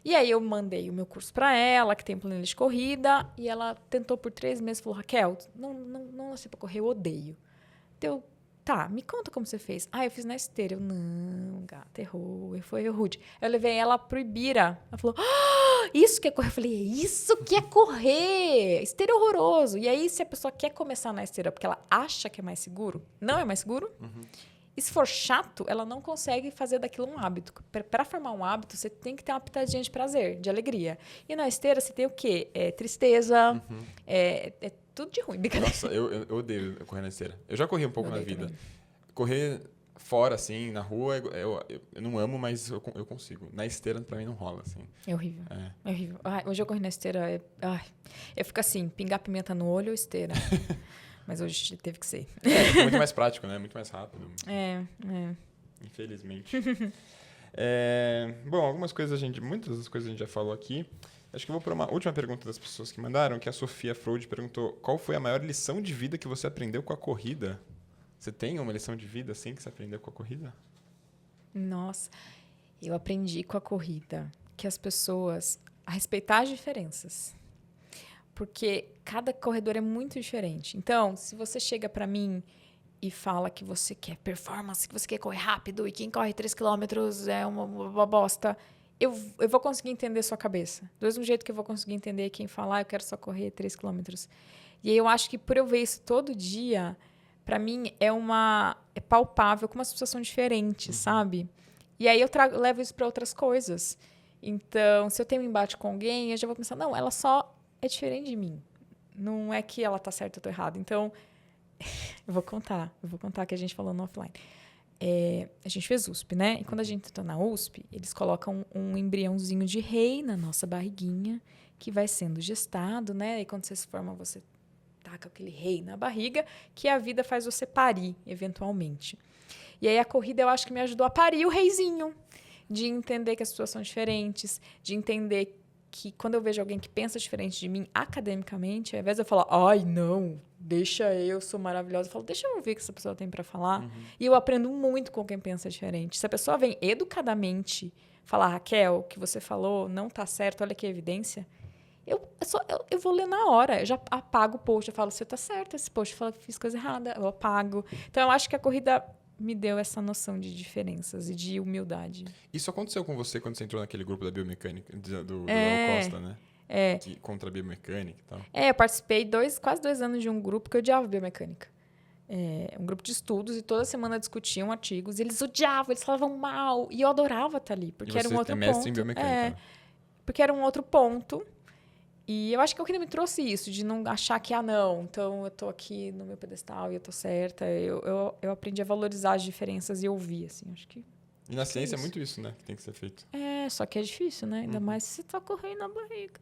E aí, eu mandei o meu curso para ela, que tem planilha de corrida. E ela tentou por 3 meses. Falou, Raquel, não nasci para correr, eu odeio. Então, me conta como você fez. Eu fiz na esteira. Eu, não, gata, errou. Foi rude. Eu levei ela pro Ibira. Ela falou, isso que é correr. Eu falei, isso que é correr. Esteira é horroroso. E aí, se a pessoa quer começar na esteira porque ela acha que é mais seguro, não é mais seguro. E se for chato, ela não consegue fazer daquilo um hábito. Para formar um hábito, você tem que ter uma pitadinha de prazer, de alegria. E na esteira, você tem o quê? Tristeza, é tudo de ruim. Nossa, eu odeio correr na esteira. Eu já corri um pouco na vida. Também. Correr fora, assim, na rua, eu não amo, mas eu consigo. Na esteira, pra mim, não rola, assim. É horrível. É horrível. Hoje eu corri na esteira, eu fico assim, pingar pimenta no olho ou esteira. Mas hoje teve que ser. É muito mais prático, né? Muito mais rápido. É. Infelizmente. Bom, muitas das coisas a gente já falou aqui. Acho que eu vou para uma última pergunta das pessoas que mandaram, que a Sofia Freud perguntou: qual foi a maior lição de vida que você aprendeu com a corrida? Você tem uma lição de vida assim que você aprendeu com a corrida? Nossa, eu aprendi com a corrida que as pessoas a respeitar as diferenças. Porque cada corredor é muito diferente. Então, se você chega para mim e fala que você quer performance, que você quer correr rápido e quem corre 3 quilômetros é uma bosta, eu vou conseguir entender sua cabeça. Do mesmo jeito que eu vou conseguir entender quem falar, eu quero só correr 3 quilômetros. E aí eu acho que por eu ver isso todo dia, para mim é palpável como as pessoas são diferentes, sabe? E aí eu levo isso para outras coisas. Então, se eu tenho um embate com alguém, eu já vou pensar, não, ela só é diferente de mim. Não é que ela tá certa ou tô errada. Então, eu vou contar que a gente falou no offline. A gente fez USP, né? E quando a gente tá na USP, eles colocam um embriãozinho de rei na nossa barriguinha, que vai sendo gestado, né? E quando você se forma, você taca aquele rei na barriga, que a vida faz você parir, eventualmente. E aí a corrida, eu acho que me ajudou a parir o reizinho, de entender que as pessoas são diferentes, de entender que quando eu vejo alguém que pensa diferente de mim academicamente, ao invés de eu falar, ai, não, deixa eu sou maravilhosa, eu falo, deixa eu ouvir o que essa pessoa tem para falar. E eu aprendo muito com quem pensa diferente. Se a pessoa vem educadamente falar, Raquel, o que você falou não tá certo, olha que evidência, eu vou ler na hora, eu já apago o post, eu falo, você tá certo, esse post fala que fiz coisa errada, eu apago. Então, eu acho que a corrida me deu essa noção de diferenças e de humildade. Isso aconteceu com você quando você entrou naquele grupo da biomecânica, do Al Costa, né? Contra a biomecânica e tal. Eu participei quase 2 anos de um grupo que odiava biomecânica. Um grupo de estudos e toda semana discutiam artigos. E eles odiavam, eles falavam mal. E eu adorava estar ali, porque era um outro ponto. E você é mestre em biomecânica. Porque era um outro ponto. E eu acho que a corrida me trouxe isso, de não achar que, não, então eu tô aqui no meu pedestal e eu tô certa. Eu aprendi a valorizar as diferenças e ouvir, assim, acho que... E na ciência é muito isso, né, que tem que ser feito. Só que é difícil, né? Ainda mais se você tá correndo na barriga.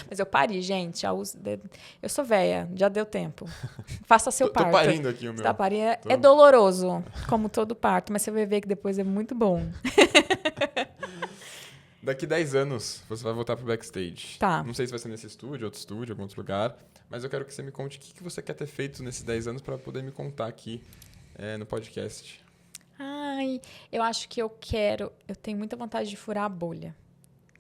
Mas eu pari, gente. Eu sou velha, já deu tempo. Faça seu parto. Tô parindo aqui o meu. Tá parindo. É doloroso, como todo parto, mas você vai ver que depois é muito bom. Daqui 10 anos, você vai voltar pro backstage. Tá. Não sei se vai ser nesse estúdio, outro estúdio, algum outro lugar, mas eu quero que você me conte o que você quer ter feito nesses 10 anos para poder me contar aqui no podcast. Eu acho que eu tenho muita vontade de furar a bolha.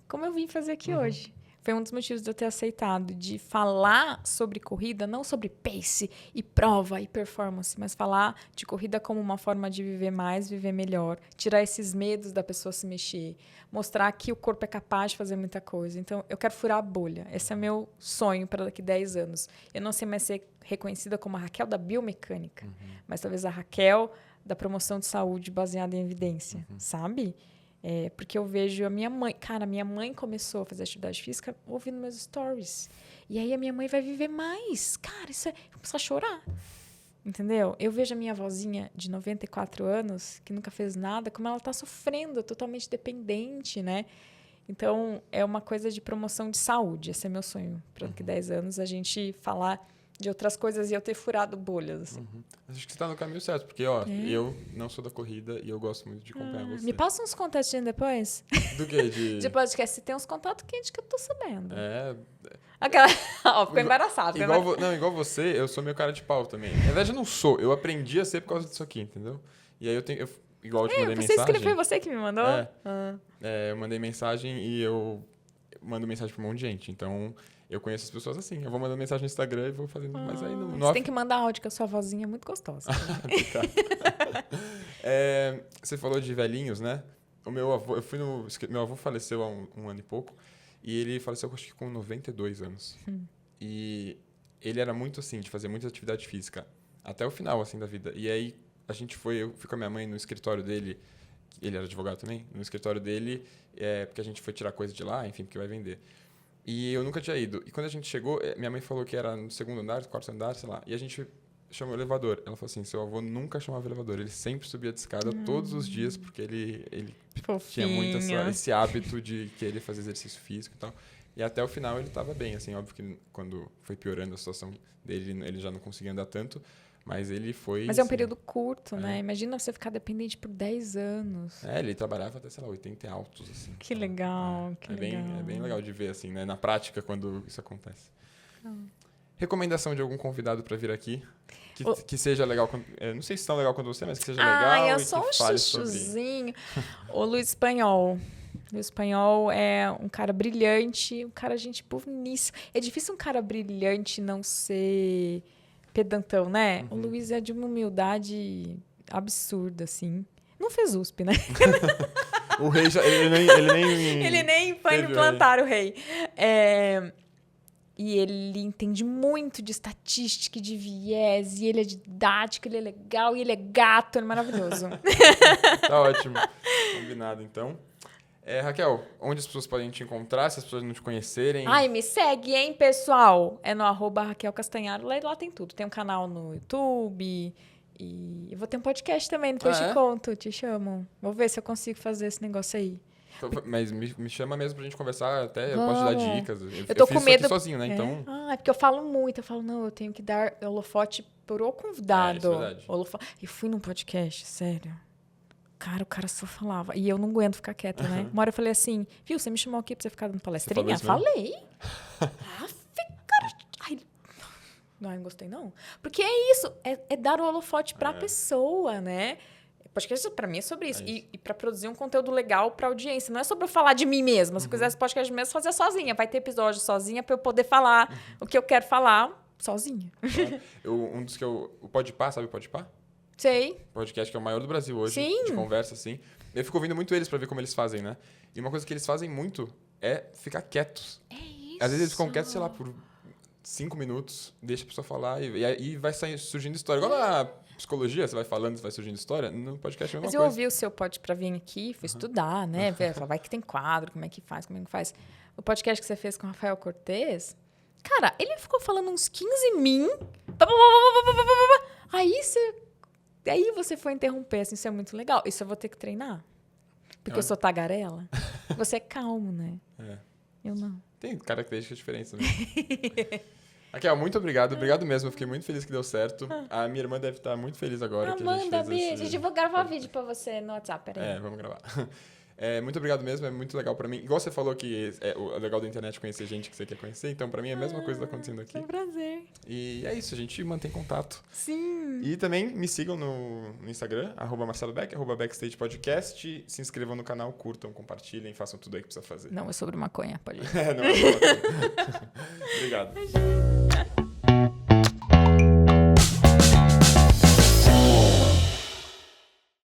Como eu vim fazer aqui hoje. Foi um dos motivos de eu ter aceitado, de falar sobre corrida, não sobre pace e prova e performance, mas falar de corrida como uma forma de viver mais, viver melhor, tirar esses medos da pessoa se mexer, mostrar que o corpo é capaz de fazer muita coisa. Então, eu quero furar a bolha. Esse é meu sonho para daqui 10 anos. Eu não sei mais ser reconhecida como a Raquel da biomecânica, mas talvez a Raquel da promoção de saúde baseada em evidência, sabe? Porque eu vejo a minha mãe... Cara, minha mãe começou a fazer atividade física ouvindo meus stories. E aí a minha mãe vai viver mais. Cara, eu vou começar a chorar. Entendeu? Eu vejo a minha avózinha de 94 anos, que nunca fez nada, como ela está sofrendo, totalmente dependente, né? Então, é uma coisa de promoção de saúde. Esse é meu sonho. Para daqui 10 anos, a gente falar de outras coisas e eu ter furado bolhas. Assim. Acho que você está no caminho certo, porque eu não sou da corrida e eu gosto muito de acompanhar você. Me passa uns contatinhos depois. Do quê? De podcast. Se tem uns contatos quentes que eu tô sabendo. Aquela... ficou embaraçado. Igual você, eu sou meio cara de pau também. Na verdade, eu não sou. Eu aprendi a ser por causa disso aqui, entendeu? E aí igual eu te mandei mensagem... Foi você que me mandou? Eu mandei mensagem e eu mando mensagem pra um monte de gente. Então... Eu conheço as pessoas assim. Eu vou mandando mensagem no Instagram e vou fazendo. Mas aí não. Você tem que mandar áudio, que a sua vozinha é muito gostosa. Você falou de velhinhos, né? O meu avô, meu avô faleceu há um ano e pouco. E ele faleceu, acho que com 92 anos. E ele era muito assim, de fazer muita atividade física. Até o final, assim, da vida. E aí, eu fui com a minha mãe no escritório dele. Ele era advogado também. No escritório dele, porque a gente foi tirar coisa de lá, enfim, porque vai vender. E eu nunca tinha ido. E quando a gente chegou, minha mãe falou que era no 2º andar, 4º andar, sei lá. E a gente chamou o elevador. Ela falou assim, seu avô nunca chamava o elevador. Ele sempre subia de escada todos os dias, porque ele tinha muito esse hábito de querer fazer exercício físico e tal. E até o final ele estava bem, assim. Óbvio que quando foi piorando a situação dele, ele já não conseguia andar tanto. Mas ele foi... Mas é um assim, período curto, né? Imagina você ficar dependente por 10 anos. ele trabalhava até, sei lá, 80 e altos, assim. Que legal, que legal. É bem legal de ver, assim, né? Na prática, quando isso acontece. Recomendação de algum convidado para vir aqui? Que seja legal, não sei se tão legal quanto você, mas que seja legal eu e sou que um fale sobre... chuchuzinho. O Luiz Espanhol. O Luiz Espanhol é um cara brilhante, um cara gente boníssima. É difícil um cara brilhante não ser pedantão, né? O Luiz é de uma humildade absurda, assim. Não fez USP, né? O rei já... Ele nem foi implantar o rei. E ele entende muito de estatística e de viés, e ele é didático, ele é legal, e ele é gato, ele é maravilhoso. Tá ótimo. Combinado, então. Raquel, onde as pessoas podem te encontrar, se as pessoas não te conhecerem? Ai, me segue, hein, pessoal? É no @Raquel Castanharo, lá tem tudo. Tem um canal no YouTube, e eu vou ter um podcast também, depois te conto, te chamo. Vou ver se eu consigo fazer esse negócio aí. Mas me chama mesmo pra gente conversar, até eu posso te dar dicas. Eu tô fiz com medo isso aqui sozinho, né? Então... é porque eu falo muito, eu falo, não, eu tenho que dar holofote pro convidado. Isso é verdade. Eu fui num podcast, sério. Cara, o cara só falava. E eu não aguento ficar quieta, né? Uma hora eu falei assim, viu, você me chamou aqui pra você ficar dando palestrinha? Falei. Cara. Ai, não gostei, não. Porque é isso, é dar o holofote pra pessoa, né? Podcast, pra mim, é sobre isso. E pra produzir um conteúdo legal pra audiência. Não é sobre eu falar de mim mesma. Se eu quisesse podcast mesmo, fazer sozinha. Vai ter episódio sozinha pra eu poder falar o que eu quero falar sozinha. Um dos que o Podpah, sabe o Podpah? Sei. Podcast que é o maior do Brasil hoje. Sim. De conversa, assim. Eu fico ouvindo muito eles pra ver como eles fazem, né? E uma coisa que eles fazem muito é ficar quietos. É isso. Às vezes eles ficam quietos, sei lá, por 5 minutos, deixa a pessoa falar e aí vai surgindo história. Igual na psicologia, você vai falando, vai surgindo história, no podcast é a mesma Mas coisa. eu ouvi o seu pod pra vir aqui, fui estudar, né? Ver, vai que tem quadro, como é que faz. O podcast que você fez com o Rafael Cortez, cara, ele ficou falando uns 15 min. Aí você foi interromper, assim, isso é muito legal. Isso eu vou ter que treinar. Porque eu sou tagarela. Você é calmo, né? Eu não. Tem características diferentes também. Raquel, muito obrigado. Obrigado mesmo. Eu fiquei muito feliz que deu certo. A minha irmã deve estar muito feliz agora. Amanda, beijo. Eu vou gravar vídeo pra você no WhatsApp, peraí. Vamos gravar. Muito obrigado mesmo, é muito legal pra mim. Igual você falou que é o legal da internet é conhecer gente que você quer conhecer, então pra mim é a mesma coisa que tá acontecendo aqui. É um prazer. E é isso, a gente mantém contato. Sim. E também me sigam no Instagram, @MarceloBeck, @BackstagePodcast. Se inscrevam no canal, curtam, compartilhem, façam tudo aí que precisa fazer. Não é sobre maconha, pode ir. Não é sobre maconha. Obrigado.